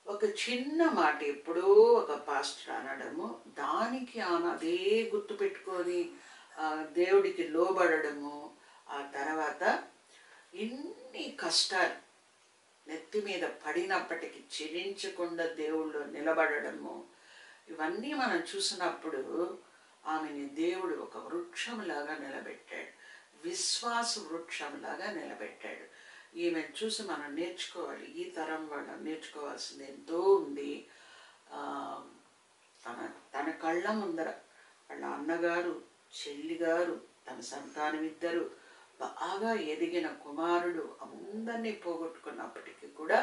S1: ఒక చిన్న మాట ఎప్పుడో ఒక పాస్టర్ అనడము, దానికి ఆమె అదే గుర్తుపెట్టుకొని దేవుడికి లోబడము, ఆ తర్వాత ఇన్ని కష్టాలు నెత్తి మీద పడినప్పటికీ చెల్లించకుండా దేవుళ్ళు నిలబడము, ఇవన్నీ మనం చూసినప్పుడు ఆమెని దేవుడు ఒక వృక్షంలాగా నిలబెట్టాడు, విశ్వాస వృక్షంలాగా నిలబెట్టాడు. ఈమెను చూసి మనం నేర్చుకోవాలి. ఈ తరం వాళ్ళని నేర్చుకోవాల్సింది ఎంతో ఉంది. తన కళ్ళ ముందర వాళ్ళ అన్నగారు, చెల్లిగారు, తన సంతానం ఇద్దరు, బాగా ఎదిగిన కుమారుడు అందరినీ పోగొట్టుకున్నప్పటికీ కూడా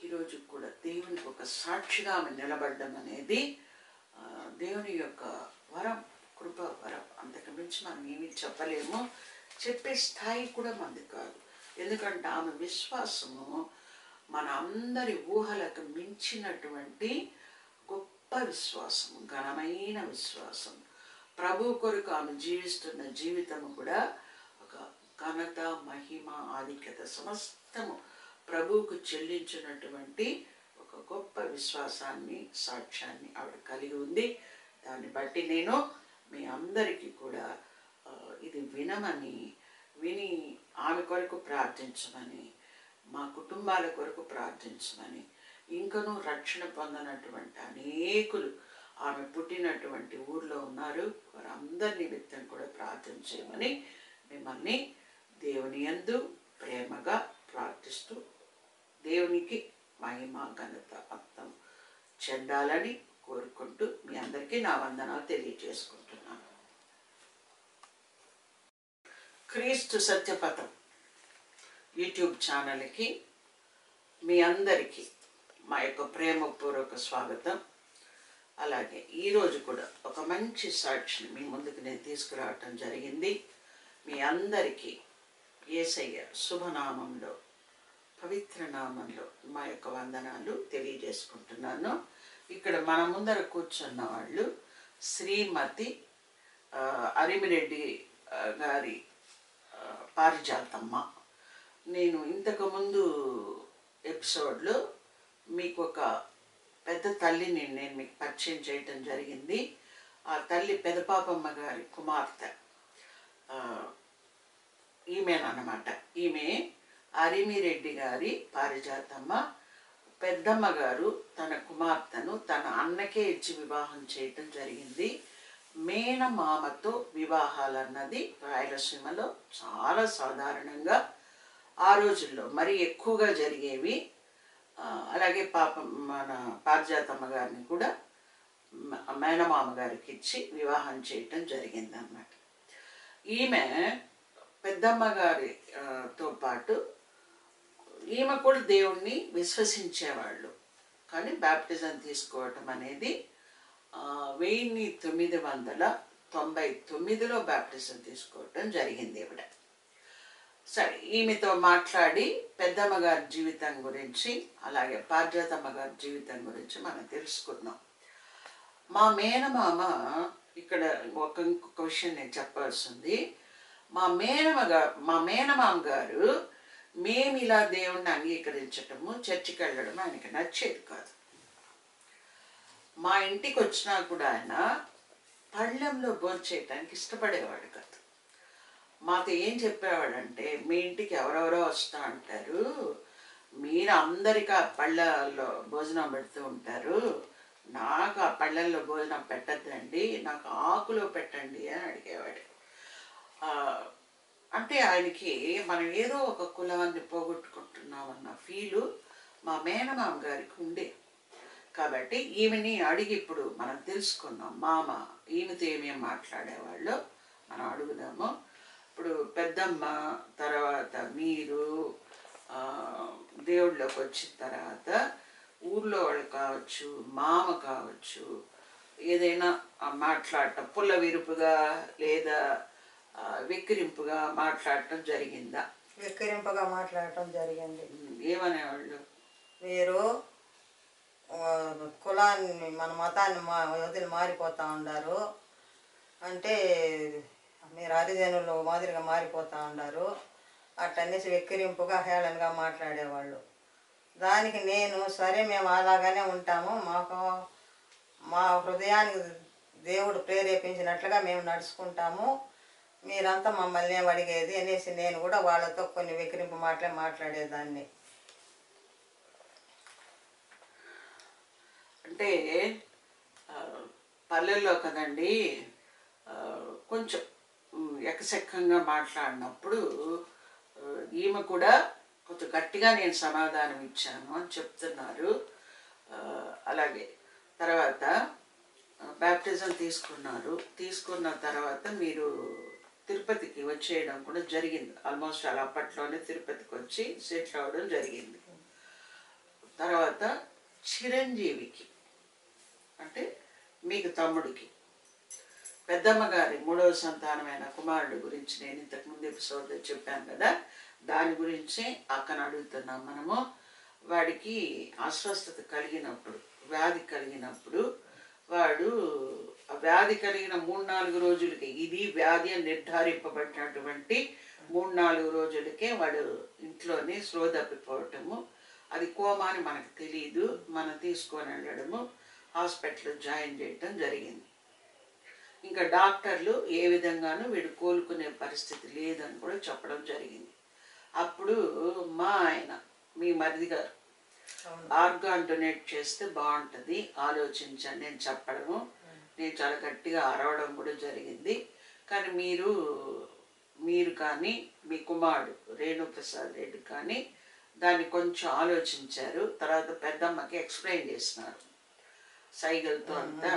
S1: ఈరోజు కూడా దేవునికి ఒక సాక్షిగా ఆమె నిలబడడం అనేది దేవుని యొక్క వరం, కృప వరం. అంతకు మించి మనం ఏమీ చెప్పలేము, చెప్పే స్థాయి కూడా మనది కాదు. ఎందుకంటే ఆమె విశ్వాసము మన అందరి ఊహలకు మించినటువంటి గొప్ప విశ్వాసం, ఘనమైన విశ్వాసం. ప్రభు కొరకు ఆమె జీవిస్తున్న జీవితము కూడా ఒక ఘనత, మహిమ, ఆధిక్యత సమస్తము ప్రభువుకు చెల్లించినటువంటి ఒక గొప్ప విశ్వాసాన్ని, సాక్ష్యాన్ని ఆవిడ కలిగి ఉంది. దాన్ని బట్టి నేను మీ అందరికీ కూడా ఇది విని ఆమె కొరకు ప్రార్థించమని, మా కుటుంబాల కొరకు ప్రార్థించమని, ఇంకనూ రక్షణ పొందనటువంటి అనేకులు ఆమె పుట్టినటువంటి ఊర్లో ఉన్నారు, వారందరి నిమిత్తం కూడా ప్రార్థన చేయమని మిమ్మల్ని దేవుని యందు ప్రేమగా ప్రార్థిస్తూ దేవునికి మహిమ, ఘనత మొత్తం చెందాలని కోరుకుంటూ మీ అందరికీ నా వందనాలు తెలియజేసుకుంటున్నాను. క్రీస్తు సత్యపథం యూట్యూబ్ ఛానల్కి మీ అందరికీ మా యొక్క ప్రేమపూర్వక స్వాగతం. అలాగే ఈరోజు కూడా ఒక మంచి సాక్షిని మీ ముందుకు నేను తీసుకురావటం జరిగింది. మీ అందరికీ యేసయ్య శుభనామంలో, పవిత్ర నామంలో మా యొక్క వందనాలు తెలియజేసుకుంటున్నాను. ఇక్కడ మన ముందర కూర్చున్న వాళ్ళు శ్రీమతి అరిమిరెడ్డి గారి పారిజాతమ్మ. నేను ఇంతకుముందు ఎపిసోడ్లో మీకు ఒక పెద్ద తల్లిని నేను మీకు పరిచయం చేయటం జరిగింది. ఆ తల్లి పెదపాపమ్మ గారి కుమార్తె ఈమెనమాట. ఈమె అరిమిరెడ్డి గారి పారిజాతమ్మ. పెద్దమ్మ గారు తన కుమార్తెను తన అన్నకే ఇచ్చి వివాహం చేయటం జరిగింది. మేనమామతో వివాహాలన్నది రాయలసీమలో చాలా సాధారణంగా ఆ రోజుల్లో మరి ఎక్కువగా జరిగేవి. అలాగే మన పారిజాతమ్మ గారిని కూడా మేనమామ గారికి ఇచ్చి వివాహం చేయటం జరిగిందన్నమాట. ఈమె పెద్దమ్మ గారితో పాటు ఈమె కూడా దేవుణ్ణి విశ్వసించేవాళ్ళు. కానీ బ్యాప్టిజం తీసుకోవటం అనేది 1999లో బ్యాప్టిజం తీసుకోవటం జరిగింది ఈవిడ. సరే, ఈమెతో మాట్లాడి పెద్దమ్మ గారి జీవితం గురించి అలాగే పార్వతమ్మ గారి జీవితం గురించి మనం తెలుసుకున్నాం. మా మేనమామ, ఇక్కడ ఇంకొక విషయం నేను చెప్పాల్సింది, మా మేనమామ గారు మేము ఇలా దేవుణ్ణి అంగీకరించటము, చర్చికి వెళ్ళడం ఆయనకి నచ్చేది కాదు. మా ఇంటికి వచ్చినా కూడా ఆయన పళ్ళెంలో భోంచేయటానికి ఇష్టపడేవాడు కాదు. మాతో ఏం చెప్పేవాడంటే, మీ ఇంటికి ఎవరెవరో వస్తూ ఉంటారు, మీరు అందరికీ ఆ పళ్ళల్లో భోజనం పెడుతూ ఉంటారు, నాకు ఆ పళ్ళల్లో భోజనం పెట్టద్దండి, నాకు ఆకులో పెట్టండి అని అడిగేవాడు. అంటే ఆయనకి మనం ఏదో ఒక కులాన్ని పోగొట్టుకుంటున్నామన్న ఫీలు మా మేనమామ గారికి ఉండే. కాబట్టి ఈమెని అడిగి ఇప్పుడు మనం తెలుసుకున్నాం, మామ ఈమెతో ఏమేమి మాట్లాడేవాళ్ళు మనం అడుగుదాము. ఇప్పుడు పెద్దమ్మ తర్వాత మీరు దేవుళ్ళలోకి వచ్చిన తర్వాత ఊర్లో వాళ్ళు కావచ్చు, మామ కావచ్చు, ఏదైనా మాట్లాడటం పుల్ల విరుపుగా లేదా వెక్కిరింపుగా మాట్లాడటం జరిగిందా?
S3: వెక్కిరింపుగా మాట్లాడటం జరిగింది.
S1: ఏమనేవాళ్ళు?
S3: మీరు కులాన్ని మన మతాన్ని వదిలి మారిపోతూ ఉన్నారు అంటే, మీరు హరిజనులు మాదిరిగా మారిపోతూ ఉన్నారు అట్టనేసి వెక్కిరింపుగా హేళనగా మాట్లాడేవాళ్ళు. దానికి నేను సరే మేము అలాగనే ఉంటాము, మా హృదయానికి దేవుడు ప్రేరేపించినట్లుగా మేము నడుచుకుంటాము, మీరంతా మమ్మల్ని ఏం అడిగేది అనేసి నేను కూడా వాళ్ళతో కొన్ని వెక్కిరింపు మాట్లాడేదాన్ని.
S1: అంటే పల్లెల్లో కదండి కొంచెం ఎకసెక్కంగా మాట్లాడినప్పుడు ఈమె కూడా కొంచెం గట్టిగా నేను సమాధానం ఇచ్చాను అని చెప్తున్నారు. అలాగే తర్వాత బ్యాప్టిజం తీసుకున్న తర్వాత మీరు తిరుపతికి వచ్చేయడం కూడా జరిగింది. ఆల్మోస్ట్ అలా అప్పట్లోనే తిరుపతికి వచ్చి సెటిల్ అవ్వడం జరిగింది. తర్వాత చిరంజీవికి అంటే మీకు తమ్ముడికి పెద్దమ్మ గారి 3వ సంతానమైన కుమారుడు గురించి నేను ఇంతకుముందు ఎపిసోడ్లో చెప్పాను కదా, దాని గురించి అక్కను అడుగుతున్నాం మనము. వాడికి అస్వస్థత కలిగినప్పుడు, వ్యాధి కలిగినప్పుడు వాడు ఆ వ్యాధి కలిగిన 3-4 రోజులకి, ఇది వ్యాధి అని నిర్ధారింపబడినటువంటి 3-4 రోజులకే వాడు ఇంట్లోనే స్లో తప్పిపోవటము, అది కోమా అని మనకు తెలియదు, మనం తీసుకొని వెళ్ళడము, హాస్పిటల్లో జాయిన్ చేయటం జరిగింది. ఇంకా డాక్టర్లు ఏ విధంగానూ వీడు కోలుకునే పరిస్థితి లేదని కూడా చెప్పడం జరిగింది. అప్పుడు మా ఆయన, మీ మరిది గారు, ఆర్గాన్ డొనేట్ చేస్తే బాగుంటుంది ఆలోచించండి నేను చెప్పడము, నేను చాలా గట్టిగా అరవడం కూడా జరిగింది. కానీ మీరు కానీ మీ కుమారుడు రేణుప్రసాద్ రెడ్డి కానీ దాన్ని కొంచెం ఆలోచించారు. తర్వాత పెద్దమ్మకి ఎక్స్ప్లెయిన్ చేసినారు, సైగలతో అంతా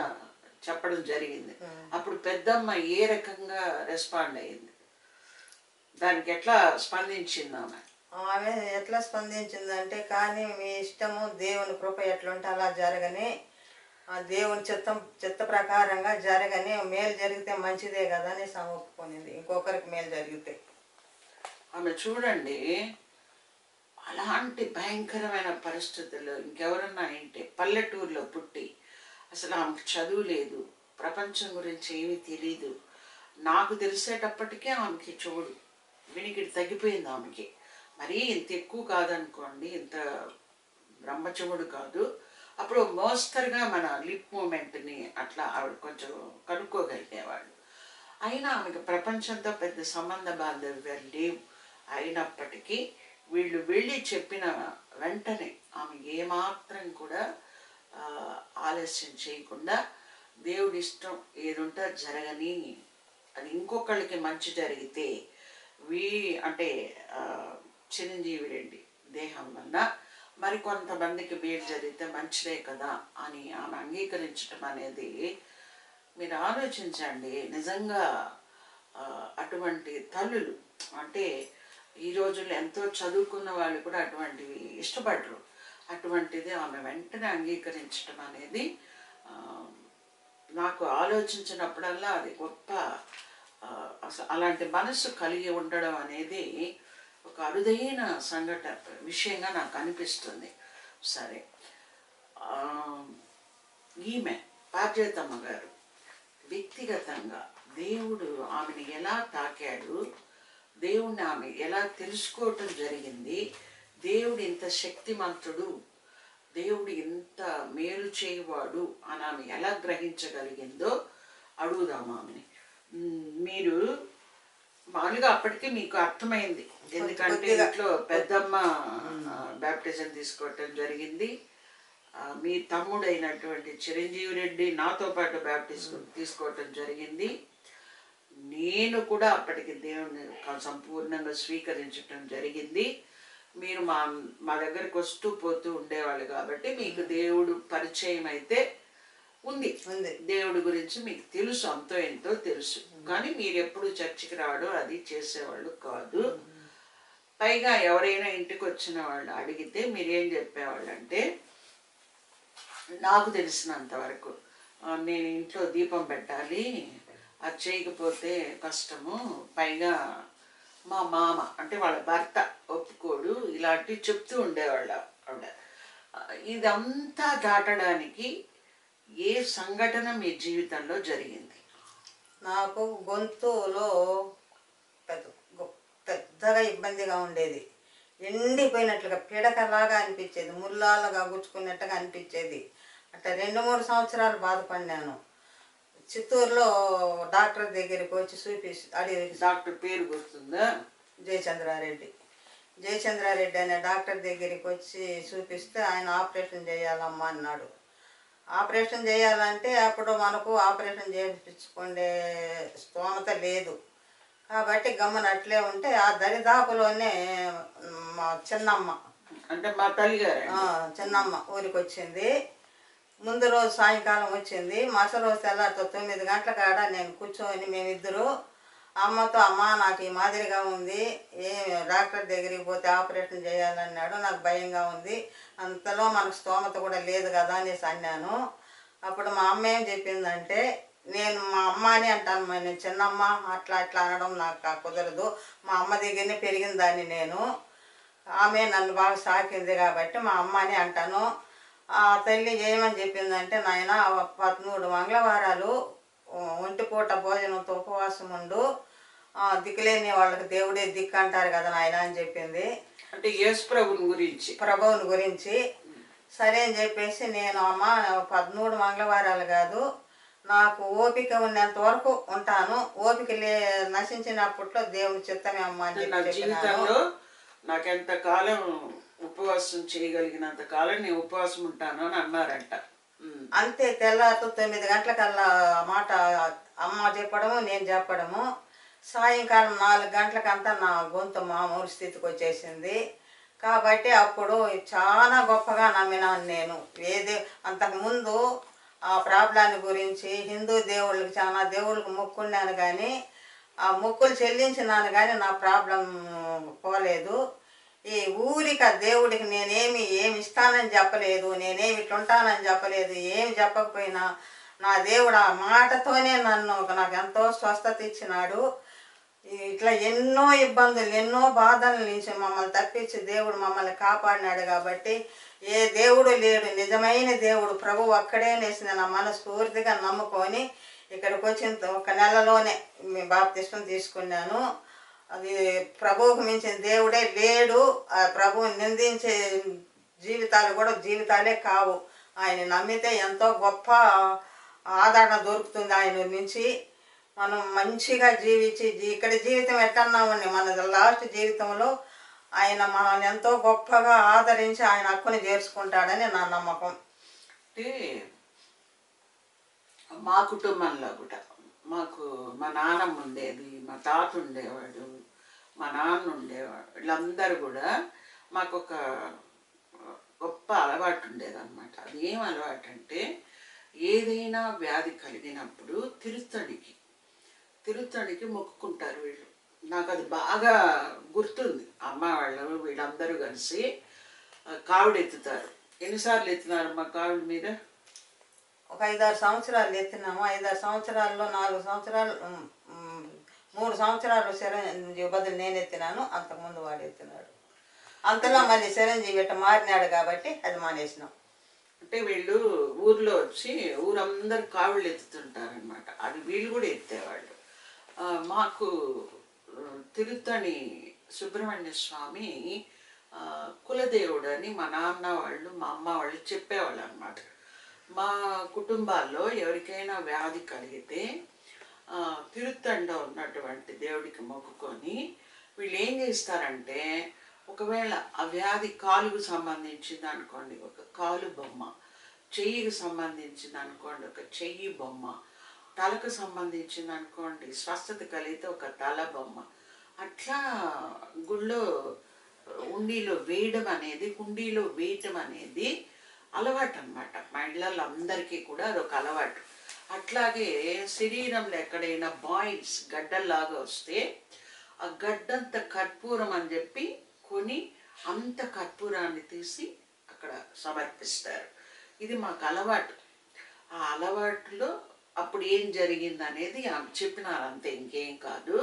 S1: చెప్పడం జరిగింది. అప్పుడు పెద్దమ్మ ఏ రకంగా రెస్పాండ్ అయ్యింది, దానికి ఎట్లా స్పందించింది ఆమె?
S3: ఆమె ఎట్లా స్పందించిందంటే, కానీ మీ ఇష్టము, దేవుని కృప ఎట్లుంటే అలా జరగని, ఆ దేవుని చిత్త ప్రకారంగా జరగని, మేలు జరిగితే మంచిదే కదా అని ఒప్పుకునేది, ఇంకొకరికి మేలు జరిగితే.
S1: ఆమె చూడండి, అలాంటి భయంకరమైన పరిస్థితుల్లో ఇంకెవరన్నా ఏంటి, పల్లెటూరులో పుట్టి అసలు ఆమెకు చదువు లేదు, ప్రపంచం గురించి ఏమీ తెలీదు. నాకు తెలిసేటప్పటికే ఆమెకి చెవుడు వినికిడి తగ్గిపోయింది ఆమెకి. మరీ ఇంత ఎక్కువ కాదనుకోండి, ఇంత బ్రహ్మచెవుడు కాదు. అప్పుడు మోస్తరుగా మన లిప్ మూమెంట్ని అట్లా ఆవిడ కొంచెం కనుక్కోగలిగేవాళ్ళు. అయినా ఆమెకు ప్రపంచంతో పెద్ద సంబంధ బాంధవ్యాలు లేవు. అయినప్పటికీ వీళ్ళు వెళ్ళి చెప్పిన వెంటనే ఆమె ఏమాత్రం కూడా ఆలస్యం చేయకుండా దేవుడి ఇష్టం ఏదుంటే జరగని, అది ఇంకొకళ్ళకి మంచి జరిగితే అంటే చిరంజీవి రెడ్డి దేహం వల్ల మరికొంతమందికి మేలు జరిగితే మంచిదే కదా అని ఆమె అంగీకరించడం అనేది, మీరు ఆలోచించండి. నిజంగా అటువంటి తల్లులు అంటే ఈ రోజుల్లో ఎంతో చదువుకున్న వాళ్ళు కూడా అటువంటివి ఇష్టపడరు. అటువంటిది ఆమె వెంటనే అంగీకరించడం అనేది నాకు ఆలోచించినప్పుడల్లా అది గొప్ప, అసలు అలాంటి మనసు కలిగి ఉండడం అనేది ఒక అరుదైన విషయంగా నాకు అనిపిస్తుంది. సరే, ఈమె పార్వతమ్మ గారు వ్యక్తిగతంగా దేవుడు ఆమెను ఎలా తాకాడు, దేవుణ్ణి ఆమె ఎలా తెలుసుకోవటం జరిగింది, దేవుడు ఇంత శక్తిమంతుడు, దేవుడు ఇంత మేలు చేయవాడు అని ఆమె ఎలా గ్రహించగలిగిందో అడుగుదాము ఆమెని. మీరు మామూలుగా అప్పటికి మీకు అర్థమైంది, ఎందుకంటే ఇంట్లో పెద్దమ్మ బ్యాప్టిజం తీసుకోవటం జరిగింది. మీ తమ్ముడైనటువంటి చిరంజీవి రెడ్డి నాతో పాటు బ్యాప్టిజం తీసుకోవటం జరిగింది. నేను కూడా అప్పటికి దేవుని సంపూర్ణంగా స్వీకరించటం జరిగింది. మీరు మా దగ్గరికి వస్తూ పోతూ ఉండేవాళ్ళు కాబట్టి మీకు దేవుడు పరిచయం అయితే ఉంది. దేవుడి గురించి మీకు తెలుసు, అంతో ఎంతో తెలుసు. కానీ మీరు ఎప్పుడు చర్చికి రావడం అది చేసేవాళ్ళు కాదు. పైగా ఎవరైనా ఇంటికి వచ్చిన వాళ్ళు అడిగితే మీరేం చెప్పేవాళ్ళు అంటే, నాకు తెలిసినంత వరకు నేను ఇంట్లో దీపం పెట్టాలి, అది చేయకపోతే కష్టము, పైగా మా మామ అంటే వాళ్ళ భర్త ఒప్పుకోడు, ఇలాంటివి చెప్తూ ఉండేవాళ్ళు ఆవిడ. ఇదంతా దాటడానికి ఏ సంఘటన మీ జీవితంలో జరిగింది?
S3: నాకు గొంతులో పెద్దగా ఇబ్బందిగా ఉండేది, ఎండిపోయినట్లుగా పిడకలాగా అనిపించేది, ముల్లాలుగా గుచ్చుకున్నట్టుగా అనిపించేది. అట్లా 2-3 సంవత్సరాలు బాధపడినాను. చిత్తూరులో డాక్టర్ దగ్గరికి వచ్చి
S1: డాక్టర్ పేరు గుర్తుందా?
S3: జయచంద్రారెడ్డి అనే డాక్టర్ దగ్గరికి వచ్చి చూపిస్తే ఆయన ఆపరేషన్ చేయాలమ్మా అన్నాడు. ఆపరేషన్ చేయాలంటే అప్పుడు మనకు ఆపరేషన్ చేయించుకునే స్తోమత లేదు కాబట్టి గమ్మన అట్లే ఉంటే ఆ దరిదాపులోనే మా చిన్నమ్మ
S1: అంటే మా తల్లిగారు
S3: చిన్నమ్మ ఊరికి వచ్చింది. ముందు రోజు సాయంకాలం వచ్చింది, మరుసటి రోజు తెల్లారితో 9 గంటల కాడ నేను కూర్చొని మేమిద్దరు అమ్మతో, అమ్మ నాకు ఈ మాదిరిగా ఉంది, డాక్టర్ దగ్గరికి పోతే ఆపరేషన్ చేయాలన్నాడు, నాకు భయంగా ఉంది, అంతలో మనకు స్తోమత కూడా లేదు కదా అనేసి అన్నాను. అప్పుడు మా అమ్మ ఏం చెప్పిందంటే, నేను మా అమ్మ అని అంటాను, నేను చిన్నమ్మ అట్లా అనడం నాకు కుదరదు, మా అమ్మ దగ్గరనే పెరిగిన దాన్ని నేను, ఆమె నన్ను బాగా సాకింది కాబట్టి మా అమ్మ అని అంటాను. ఆ తల్లి ఏమని చెప్పిందంటే, నాయన 13 మంగళవారాలు ఒంటిపూట భోజనంతో ఉపవాసం ఉండు, దిక్కులేని వాళ్ళకి దేవుడే దిక్కు అంటారు కదా నాయన అని చెప్పింది.
S1: అంటే యేసు ప్రభువుని
S3: గురించి సరే అని చెప్పేసి నేను, అమ్మ 13 మంగళవారాలు కాదు, నాకు ఓపిక ఉన్నంత వరకు ఉంటాను, ఓపిక నశించినప్పట్లో దేవుని చిత్తమే అమ్మ అని
S1: చెప్పి, నాకెంత కాలం ఉపవాసం చేయగలిగినంత కాలం నేను ఉపవాసం ఉంటాను అని అన్నారంట.
S3: అంతే, తెల్లారితో 9 గంటలకల్లా మాట అమ్మ చెప్పడము నేను చెప్పడము. సాయంకాలం 4 గంటలకంతా నా గొంతు మామూలు స్థితికి వచ్చేసింది. కాబట్టి అప్పుడు చాలా గొప్పగా నమ్మినాను నేను. అంతకుముందు ఆ ప్రాబ్లాన్ని గురించి హిందూ దేవుళ్ళకి చాలా దేవుళ్ళకి మొక్కున్నాను, కానీ ఆ మొక్కులు చెల్లించినాను కానీ నా ప్రాబ్లం పోలేదు. ఈ ఊరిక దేవుడికి నేనేమి ఇస్తానని చెప్పలేదు, నేనేమి ఇట్లుంటానని చెప్పలేదు, ఏమి చెప్పకపోయినా నా దేవుడు ఆ మాటతోనే నాకు ఎంతో స్వస్థత ఇచ్చినాడు. ఇట్లా ఎన్నో ఇబ్బందులు ఎన్నో బాధల నుంచి మమ్మల్ని తప్పించి దేవుడు మమ్మల్ని కాపాడినాడు. కాబట్టి ఏ దేవుడు లేడు, నిజమైన దేవుడు ప్రభు ఒక్కడే నేసి నా మనస్ఫూర్తిగా నమ్ముకొని ఇక్కడికి వచ్చిన 1 నెలలోనే బాప్తిస్మం తీసుకున్నాను. అది ప్రభువుకు మించిన దేవుడే లేడు. ఆ ప్రభువుని నిందించే జీవితాలు కూడా జీవితాలే కావు. ఆయన నమ్మితే ఎంతో గొప్ప ఆదరణ దొరుకుతుంది ఆయన నుంచి. మనం మంచిగా జీవించి ఇక్కడ జీవితం ఎట్టన్నామండి, మన లాస్ట్ జీవితంలో ఆయన మనల్ని ఎంతో గొప్పగా ఆదరించి ఆయన హక్కుని చేర్చుకుంటాడని నా నమ్మకం.
S1: అంటే మా కుటుంబంలో కూడా మాకు మా నాన్నమ్మ ఉండేది, మా తాత ఉండేవాడు, మా నాన్న ఉండేవాడు, వీళ్ళందరూ కూడా మాకు ఒక గొప్ప అలవాటు ఉండేదన్నమాట. అది ఏం అలవాటు అంటే, ఏదైనా వ్యాధి కలిగినప్పుడు తిరుత్తడికి మొక్కుకుంటారు వీళ్ళు. నాకు అది బాగా గుర్తుంది. అమ్మ వాళ్ళు వీళ్ళందరూ కలిసి కావిడి ఎత్తుతారు. ఎన్నిసార్లు ఎత్తినారమ్మా కావిడి మీద?
S3: ఒక 5-6 సంవత్సరాలు ఎత్తినాము. 5-6 సంవత్సరాల్లో 4 సంవత్సరాలు 3 సంవత్సరాలు చిరంజీవి బదులు నేను ఎత్తినాను, అంతకుముందు వాడు ఎత్తినాడు. అంతలో మళ్ళీ చిరంజీవి ఇట్ట మారినాడు కాబట్టి అది మానేసినాం.
S1: అంటే వీళ్ళు ఊర్లో వచ్చి ఊరందరు కావిళ్ళు ఎత్తుతుంటారనమాట. అది వీళ్ళు కూడా ఎత్తేవాళ్ళు. మాకు తిరుత్తణి సుబ్రహ్మణ్య స్వామి కులదేవుడు అని మా నాన్న వాళ్ళు మా అమ్మ వాళ్ళు చెప్పేవాళ్ళు అనమాట. మా కుటుంబాల్లో ఎవరికైనా వ్యాధి కలిగితే తిరుత్తంలో ఉన్నటువంటి దేవుడికి మొక్కుకొని వీళ్ళు ఏం చేస్తారంటే, ఒకవేళ ఆ వ్యాధి కాలుకు సంబంధించింది అనుకోండి ఒక కాలు బొమ్మ, చెయ్యికి సంబంధించింది అనుకోండి ఒక చెయ్యి బొమ్మ, తలకు సంబంధించింది అనుకోండి స్వస్థత కలిగితే ఒక తల బొమ్మ, అట్లా గుళ్ళో హుండీలో వేయడం అనేది అలవాటు అనమాట. మా ఇళ్ళల్లో కూడా అదొక అలవాటు. అట్లాగే శరీరంలో ఎక్కడైనా బాయిల్స్ గడ్డల్లాగా వస్తే ఆ గడ్డంత కర్పూరం అని చెప్పి కొని అంత కర్పూరాన్ని తీసి అక్కడ సమర్పిస్తారు. ఇది మాకు అలవాటు. ఆ అలవాటులో అప్పుడు ఏం జరిగింది అనేది చెప్పినారు, అంతే, ఇంకేం కాదు.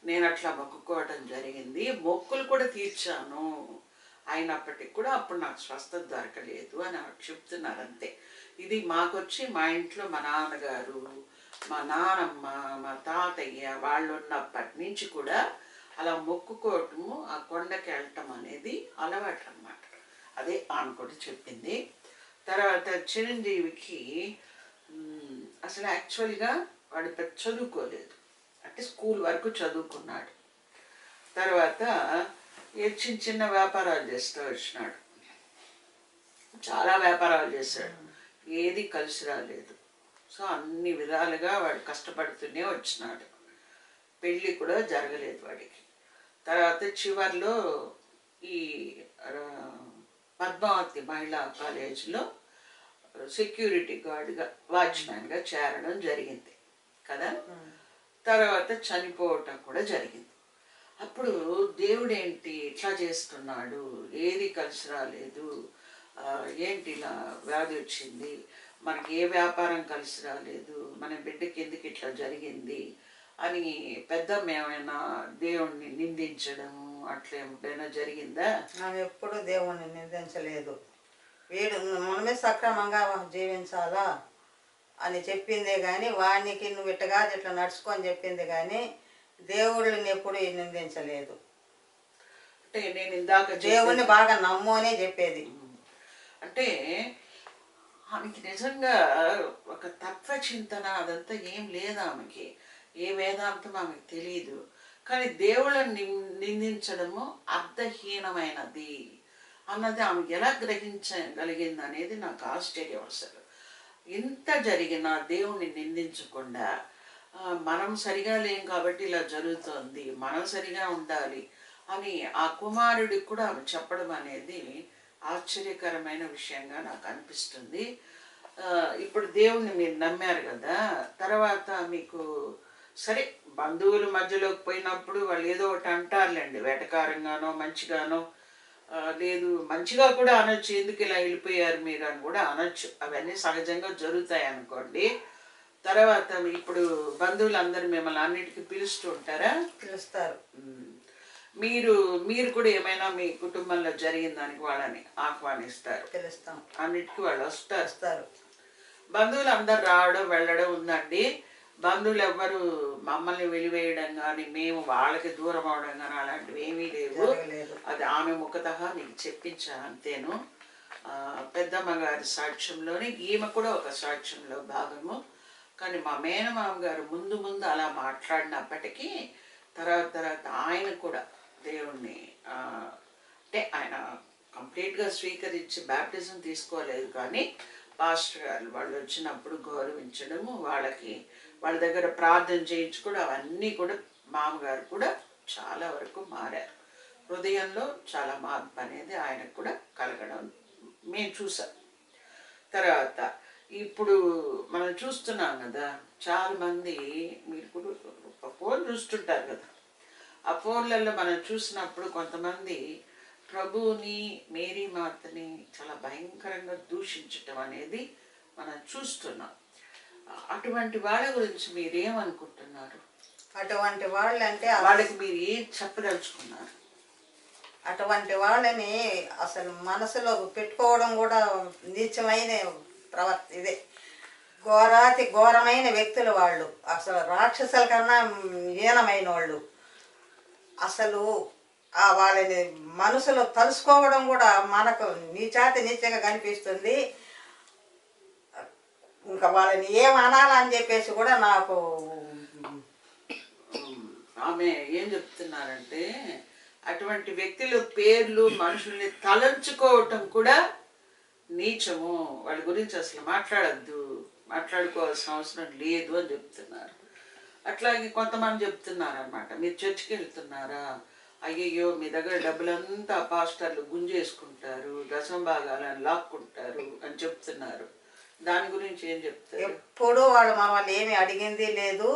S1: నేను అట్లా మొక్కుకోవడం జరిగింది, మొక్కులు కూడా తీర్చాను. అయినప్పటికీ కూడా అప్పుడు నాకు స్వస్థత దొరకలేదు అని చెప్తున్నారు, అంతే. ఇది మాకొచ్చి మా ఇంట్లో మా నాన్నగారు, మా నానమ్మ, మా తాతయ్య వాళ్ళు ఉన్నప్పటి నుంచి కూడా అలా మొక్కుకోవటము, ఆ కొండకి వెళ్ళటం అనేది అలవాటు అన్నమాట. అదే ఆమె కూడా చెప్పింది. తర్వాత చిరంజీవికి అసలు యాక్చువల్గా వాడు పెద్ద చదువుకోలేదు, అంటే స్కూల్ వరకు చదువుకున్నాడు. తర్వాత చిన్న చిన్న వ్యాపారాలు చేస్తూ వచ్చినాడు. చాలా వ్యాపారాలు చేశాడు, ఏది కలిసి రాలేదు. సో అన్ని విధాలుగా వాడు కష్టపడుతూనే వచ్చినాడు. పెళ్ళి కూడా జరగలేదు వాడికి. తర్వాత చివరిలో ఈ పద్మావతి మహిళా కాలేజీలో సెక్యూరిటీ గార్డ్గా, వాచ్మ్యాన్గా చేరడం జరిగింది కదా. తర్వాత చనిపోవటం కూడా జరిగింది. అప్పుడు దేవుడేంటి ఇట్లా చేస్తున్నాడు, ఏది కలిసి రాలేదు, ఏంటి ఇలా వ్యాధి వచ్చింది, మనకి ఏ వ్యాపారం కలిసి రాలేదు, మన బిడ్డకి ఎందుకు ఇట్లా జరిగింది అని పెద్దమ్మ ఏమైనా దేవుణ్ణి నిందించడము అట్లా ఏమైనా జరిగిందా?
S3: ఆమె ఎప్పుడు దేవుణ్ణి నిందించలేదు. వీడు మనమే సక్రమంగా జీవించాలా అని చెప్పిందే కానీ, వానికి నువ్వు ఇట్ట కాదు ఇట్లా నడుచుకొని చెప్పింది కానీ దేవుళ్ళని ఎప్పుడు నిందించలేదు.
S1: అంటే నేను ఇందాక
S3: దేవుణ్ణి బాగా నమ్ము అనే చెప్పేది.
S1: అంటే ఆమెకి నిజంగా ఒక తత్వ చింతన అదంతా ఏం లేదు ఆమెకి, ఏ వేదాంతం ఆమెకు తెలియదు. కానీ దేవుళ్ళని నిందించడము అర్థహీనమైనది అన్నది ఆమెకి ఎలా గ్రహించగలిగింది అనేది నాకు ఆశ్చర్యం. అసలు ఇంత జరిగినా దేవుణ్ణి నిందించకుండా, మనం సరిగా లేం కాబట్టి ఇలా జరుగుతోంది, మనం సరిగా ఉండాలి అని ఆ కుమారుడికి కూడా ఆమె చెప్పడం అనేది ఆశ్చర్యకరమైన విషయంగా నాకు అనిపిస్తుంది. ఇప్పుడు దేవుణ్ణి మీరు నమ్మారు కదా, తర్వాత మీకు సరే బంధువుల మధ్యలోకి పోయినప్పుడు వాళ్ళు ఏదో ఒకటి అంటారులేండి, వెటకారంగానో మంచిగానో, లేదు మంచిగా కూడా అనొచ్చు, ఎందుకు ఇలా వెళ్ళిపోయారు మీరు అని కూడా అనొచ్చు, అవన్నీ సహజంగా జరుగుతాయి అనుకోండి. తర్వాత ఇప్పుడు బంధువులందరూ మిమ్మల్ని అన్నిటికీ పిలుస్తూ ఉంటారా?
S3: పిలుస్తారు.
S1: మీరు కూడా ఏమైనా మీ కుటుంబంలో జరిగిన దానికి వాళ్ళని ఆహ్వానిస్తారు,
S3: పిలుస్తాం,
S1: అన్నిటికీ వాళ్ళు వస్తారు. బంధువులు అందరు రావడం వెళ్ళడం ఉందండి. బంధువులు ఎవ్వరు మమ్మల్ని వెలివేయడం కానీ మేము వాళ్ళకి దూరం అవడం కానీ అలాంటివి ఏమీ లేవు. అది ఆమె ముఖతహా మీకు చెప్పించాను, అంతేను. పెద్దమ్మ గారి సాక్ష్యంలోనే ఈమె కూడా ఒక సాక్ష్యంలో భాగము. కానీ మా మేనమామ గారు ముందు అలా మాట్లాడినప్పటికీ తర్వాత ఆయన కూడా దేవుణ్ణి అంటే ఆయన కంప్లీట్గా స్వీకరించి బ్యాప్టిజం తీసుకోలేదు, కానీ పాస్టర్ గారు వాళ్ళు వచ్చినప్పుడు గౌరవించడము, వాళ్ళ దగ్గర ప్రార్థన చేయించుకోవడం, అవన్నీ కూడా మామగారు కూడా చాలా వరకు మారారు. హృదయంలో చాలా మార్పు అనేది ఆయనకు కూడా కలగడం మేము చూసాం. తర్వాత ఇప్పుడు మనం చూస్తున్నాం కదా, చాలామంది మీరు కూడా ఫోన్ చూస్తుంటారు కదా, ఆ ఫోన్లలో మనం చూసినప్పుడు కొంతమంది ప్రభువుని మేరీ మాతని చాలా భయంకరంగా దూషించటం అనేది మనం చూస్తున్నాం. అటువంటి వాళ్ళ గురించి మీరేమనుకుంటున్నారు?
S3: అటువంటి వాళ్ళంటే
S1: వాళ్ళకి మీరు ఏం చెప్పదలుచుకున్నారు?
S3: అటువంటి వాళ్ళని అసలు మనసులో పెట్టుకోవడం కూడా నీచమైన ఇదే ఘోరాతి ఘోరమైన వ్యక్తులు వాళ్ళు. అసలు రాక్షసుల కన్నా హీనమైన వాళ్ళు. అసలు వాళ్ళని మనసులో తలుసుకోవడం కూడా మనకు నీచంగా కనిపిస్తుంది. ఇంకా వాళ్ళని ఏం అనాలని చెప్పేసి కూడా నాకు.
S1: ఆమె ఏం చెప్తున్నారంటే అటువంటి వ్యక్తుల పేర్లు మనుషుల్ని తలంచుకోవటం కూడా నీచము, వాళ్ళ గురించి అసలు మాట్లాడుకోవాల్సిన అవసరం లేదు అని చెప్తున్నారు. అట్లాగే కొంతమంది చెప్తున్నారు అన్నమాట, మీరు చర్చికి వెళ్తున్నారా, అయ్యయ్యో మీ దగ్గర డబ్బులంతా పాస్టర్లు గుంజేసుకుంటారు, దశమ భాగాలను లాక్కుంటారు అని చెప్తున్నారు. దాని గురించి ఏం చెప్తారు?
S3: ఎప్పుడు వాళ్ళు మనల్ని ఏమి అడిగింది లేదు.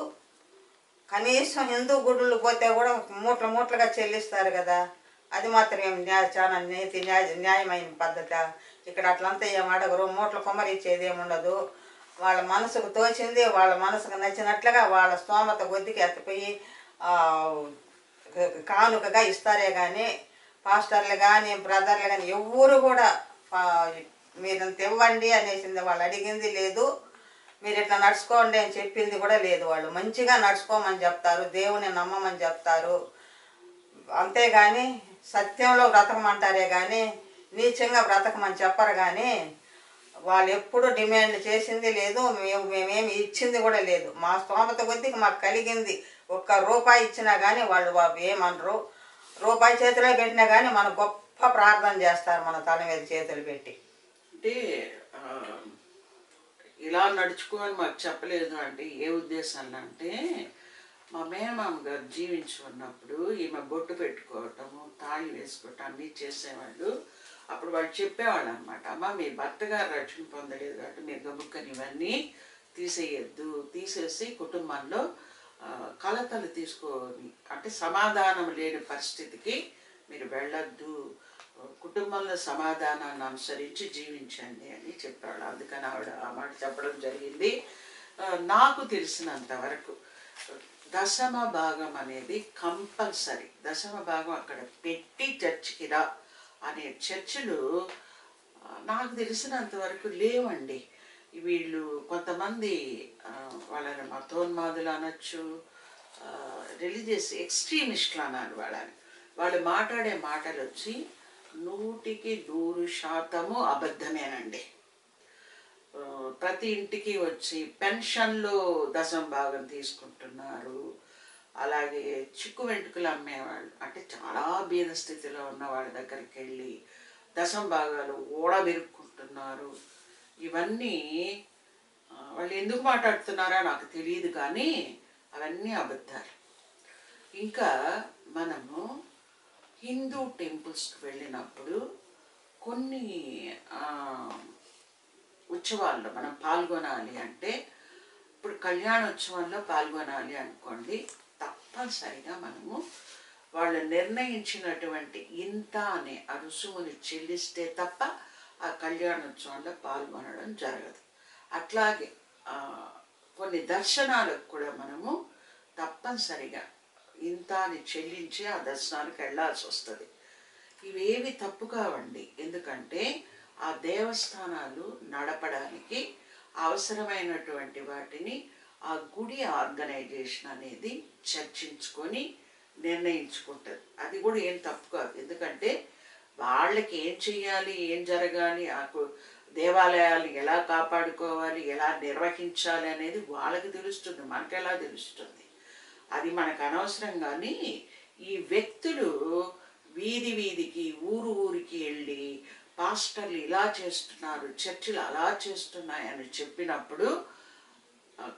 S3: కనీసం హిందూ గుడులు పోతే కూడా మూటలుగా చెల్లిస్తారు కదా, అది మాత్రం ఏమి చాలా న్యాయమైన పద్ధతి. ఇక్కడ అట్లంతా ఏం అడగరు, మూటలు కొమ్మరిచ్చేది ఏముండదు. వాళ్ళ మనసుకు తోచింది వాళ్ళ మనసుకు నచ్చినట్లుగా వాళ్ళ స్తోమత కొద్దికి ఎత్తిపోయి కానుకగా ఇస్తారే కానీ పాస్టర్లు కానీ బ్రదర్లు కానీ ఎవరు కూడా మీరంత ఇవ్వండి అనేసింది వాళ్ళు అడిగింది లేదు. మీరు ఇట్లా నడుచుకోండి అని చెప్పింది కూడా లేదు. వాళ్ళు మంచిగా నడుచుకోమని చెప్తారు, దేవుని నమ్మమని చెప్తారు. అంతేగాని సత్యంలో బ్రతకమంటారే కానీ నీచంగా బ్రతకమని చెప్పరు. కానీ వాళ్ళు ఎప్పుడు డిమాండ్ చేసింది లేదు, మేమేమి ఇచ్చింది కూడా లేదు. మా స్తోమత కొద్దికి మాకు కలిగింది. ₹1 ఇచ్చినా కానీ వాళ్ళు ఏమనరు. రూపాయి చేతిలో పెట్టినా కానీ మన గొప్ప ప్రార్థన చేస్తారు మన తల మీద చేతులు పెట్టి.
S1: అంటే ఇలా నడుచుకోని మాకు చెప్పలేదు అంటే ఏ ఉద్దేశాలు అంటే, మా మేనమామ గారు జీవించి ఉన్నప్పుడు ఈమె బొట్టు పెట్టుకోవటము, తాళి వేసుకోవటం అన్నీ చేసేవాళ్ళు. అప్పుడు వాళ్ళు చెప్పేవాళ్ళు అనమాట, అమ్మ మీ భర్త గారు రక్షణ పొందలేదు కాబట్టి మీరు గబుక్కని ఇవన్నీ తీసేయద్దు, తీసేసి కుటుంబంలో కలతలు తీసుకొని అంటే సమాధానం లేని పరిస్థితికి మీరు వెళ్ళొద్దు, కుటుంబంలో సమాధానాన్ని అనుసరించి జీవించండి అని చెప్పాడు. అందుకని ఆవిడ ఆ మాట చెప్పడం జరిగింది. నాకు తెలిసినంత వరకు దశమ భాగం అనేది కంపల్సరీ. దశమ భాగం అక్కడ పెట్టి చర్చికి రా అనే చర్చిలు నాకు తెలిసినంత వరకు లేవండి. వీళ్ళు కొంతమంది వాళ్ళని మతోన్మాదులు అనొచ్చు, రిలీజియస్ ఎక్స్ట్రీమిస్టులు అన్నారు వాళ్ళని. వాళ్ళు మాట్లాడే మాటలు వచ్చి 100% అబద్ధమేనండి. ప్రతి ఇంటికి వచ్చి పెన్షన్లో దశమ భాగం తీసుకుంటున్నారు. అలాగే చిక్కు వెంట్రుకలు అమ్మేవాళ్ళు అంటే చాలా బీద స్థితిలో ఉన్న వాళ్ళ దగ్గరికి వెళ్ళి దశమ భాగాలు ఓడబెరుక్కుంటున్నారు. ఇవన్నీ వాళ్ళు ఎందుకు మాట్లాడుతున్నారో నాకు తెలియదు కానీ అవన్నీ అబద్ధాలు. ఇంకా మనము హిందూ టెంపుల్స్కి వెళ్ళినప్పుడు కొన్ని ఉత్సవాల్లో మనం పాల్గొనాలి అంటే, ఇప్పుడు కళ్యాణోత్సవంలో పాల్గొనాలి అనుకోండి, తప్పనిసరిగా మనము వాళ్ళు నిర్ణయించినటువంటి ఇంత అనే ఆ రుసుముని చెల్లిస్తే తప్ప ఆ కళ్యాణోత్సవంలో పాల్గొనడం జరగదు. అట్లాగే కొన్ని దర్శనాలకు కూడా మనము తప్పనిసరిగా ఇంత అని చెల్లించి ఆ దర్శనానికి వెళ్ళాల్సి వస్తుంది. ఇవేవి తప్పు కావండి, ఎందుకంటే ఆ దేవస్థానాలు నడపడానికి అవసరమైనటువంటి వాటిని ఆ గుడి ఆర్గనైజేషన్ అనేది చర్చించుకొని నిర్ణయించుకుంటుంది. అది కూడా ఏం తప్పు కాదు, ఎందుకంటే వాళ్ళకి ఏం చెయ్యాలి, ఏం జరగాలి, ఆ దేవాలయాలు ఎలా కాపాడుకోవాలి, ఎలా నిర్వహించాలి అనేది వాళ్ళకి తెలుస్తుంది, మనకు ఎలా తెలుస్తుంది, అది మనకు అనవసరం. కానీ ఈ వ్యక్తులు వీధి వీధికి ఊరికి వెళ్ళి పాస్టర్లు ఇలా చేస్తున్నారు, చర్చిలు అలా చేస్తున్నాయని చెప్పినప్పుడు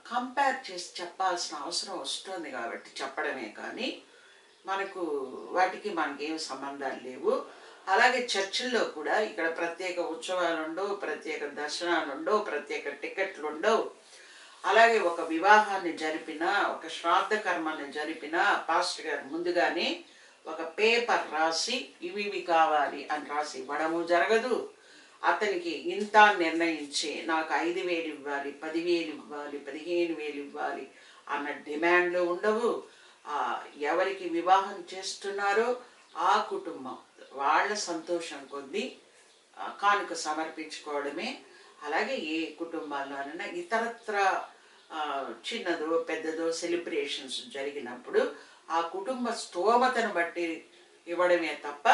S1: కంపేర్ చేసి చెప్పాల్సిన అవసరం వస్తుంది. కాబట్టి చెప్పడమే కానీ మనకు మనకేం సంబంధాలు లేవు. అలాగే చర్చిల్లో కూడా ఇక్కడ ప్రత్యేక ఉత్సవాలు ఉండవు, ప్రత్యేక దర్శనాలు ఉండవు, ప్రత్యేక టికెట్లు ఉండవు. అలాగే ఒక వివాహాన్ని జరిపినా, ఒక శ్రాద్ధ కర్మని జరిపినా పాస్టర్ గారు ముందుగానే ఒక పేపర్ రాసి ఇవి కావాలి అని రాసి ఇవ్వడము జరగదు. అతనికి ఇంత నిర్ణయించి నాకు 5,000 ఇవ్వాలి, 10,000 ఇవ్వాలి, 15,000 ఇవ్వాలి అన్న డిమాండ్లు ఉండవు. ఎవరికి వివాహం చేస్తున్నారో ఆ కుటుంబం వాళ్ళ సంతోషం కొద్దీ కానుక సమర్పించుకోవడమే. అలాగే ఏ కుటుంబాల్లోనైనా ఇతరత్ర చిన్నదో పెద్దదో సెలబ్రేషన్స్ జరిగినప్పుడు ఆ కుటుంబ స్తోమతను బట్టి ఇవ్వడమే తప్ప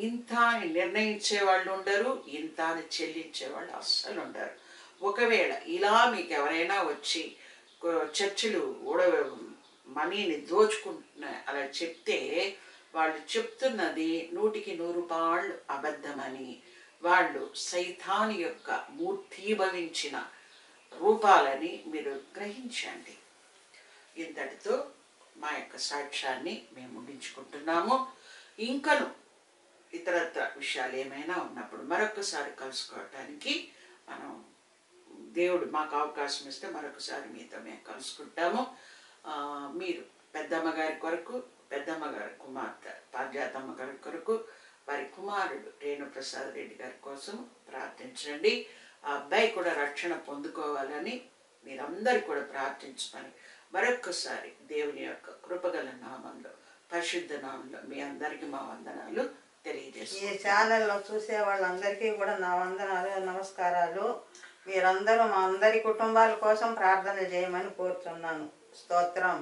S1: ఇంత అని నిర్ణయించే వాళ్ళు ఉండరు, ఇంత అని చెల్లించే వాళ్ళు అస్సలు ఉండరు. ఒకవేళ ఇలా మీకు ఎవరైనా వచ్చి చర్చిలు మనీని దోచుకుంటున్నాయి అలా చెప్తే వాళ్ళు చెప్తున్నది 100% అబద్ధమని, వాళ్ళు సైతాను యొక్క మూర్తీభవించిన రూపాలని మీరు గ్రహించండి. ఇంతటితో మా యొక్క సాక్ష్యాన్ని మేము ముగించుకుంటున్నాము. ఇంకను ఇతరత్ర విషయాలు ఏమైనా ఉన్నప్పుడు మరొకసారి కలుసుకోవటానికి మనం దేవుడు మాకు అవకాశం ఇస్తే మరొకసారి మీతో మేము కలుసుకుంటాము. మీరు పెద్దమ్మ గారి కొరకు, పెద్దమ్మ గారి కుమార్తె పార్జాతమ్మ గారి కొరకు, వారి కుమారుడు రేణుప్రసాద్ రెడ్డి గారి కోసం ప్రార్థించండి. ఆ అబ్బాయి కూడా రక్షణ పొందుకోవాలని మీరందరూ కూడా ప్రార్థించమని మరొక్కసారి దేవుని యొక్క కృపగల నామంలో, పరిశుద్ధ నామంలో మీ అందరికీ మా వందనాలు తెలియజేస్తాను.
S3: ఈ ఛానల్లో చూసే వాళ్ళందరికీ కూడా నా వందనాలు, నమస్కారాలు. మీరందరూ మా అందరి కుటుంబాల కోసం ప్రార్థన చేయమని కోరుతున్నాను. స్తోత్రం.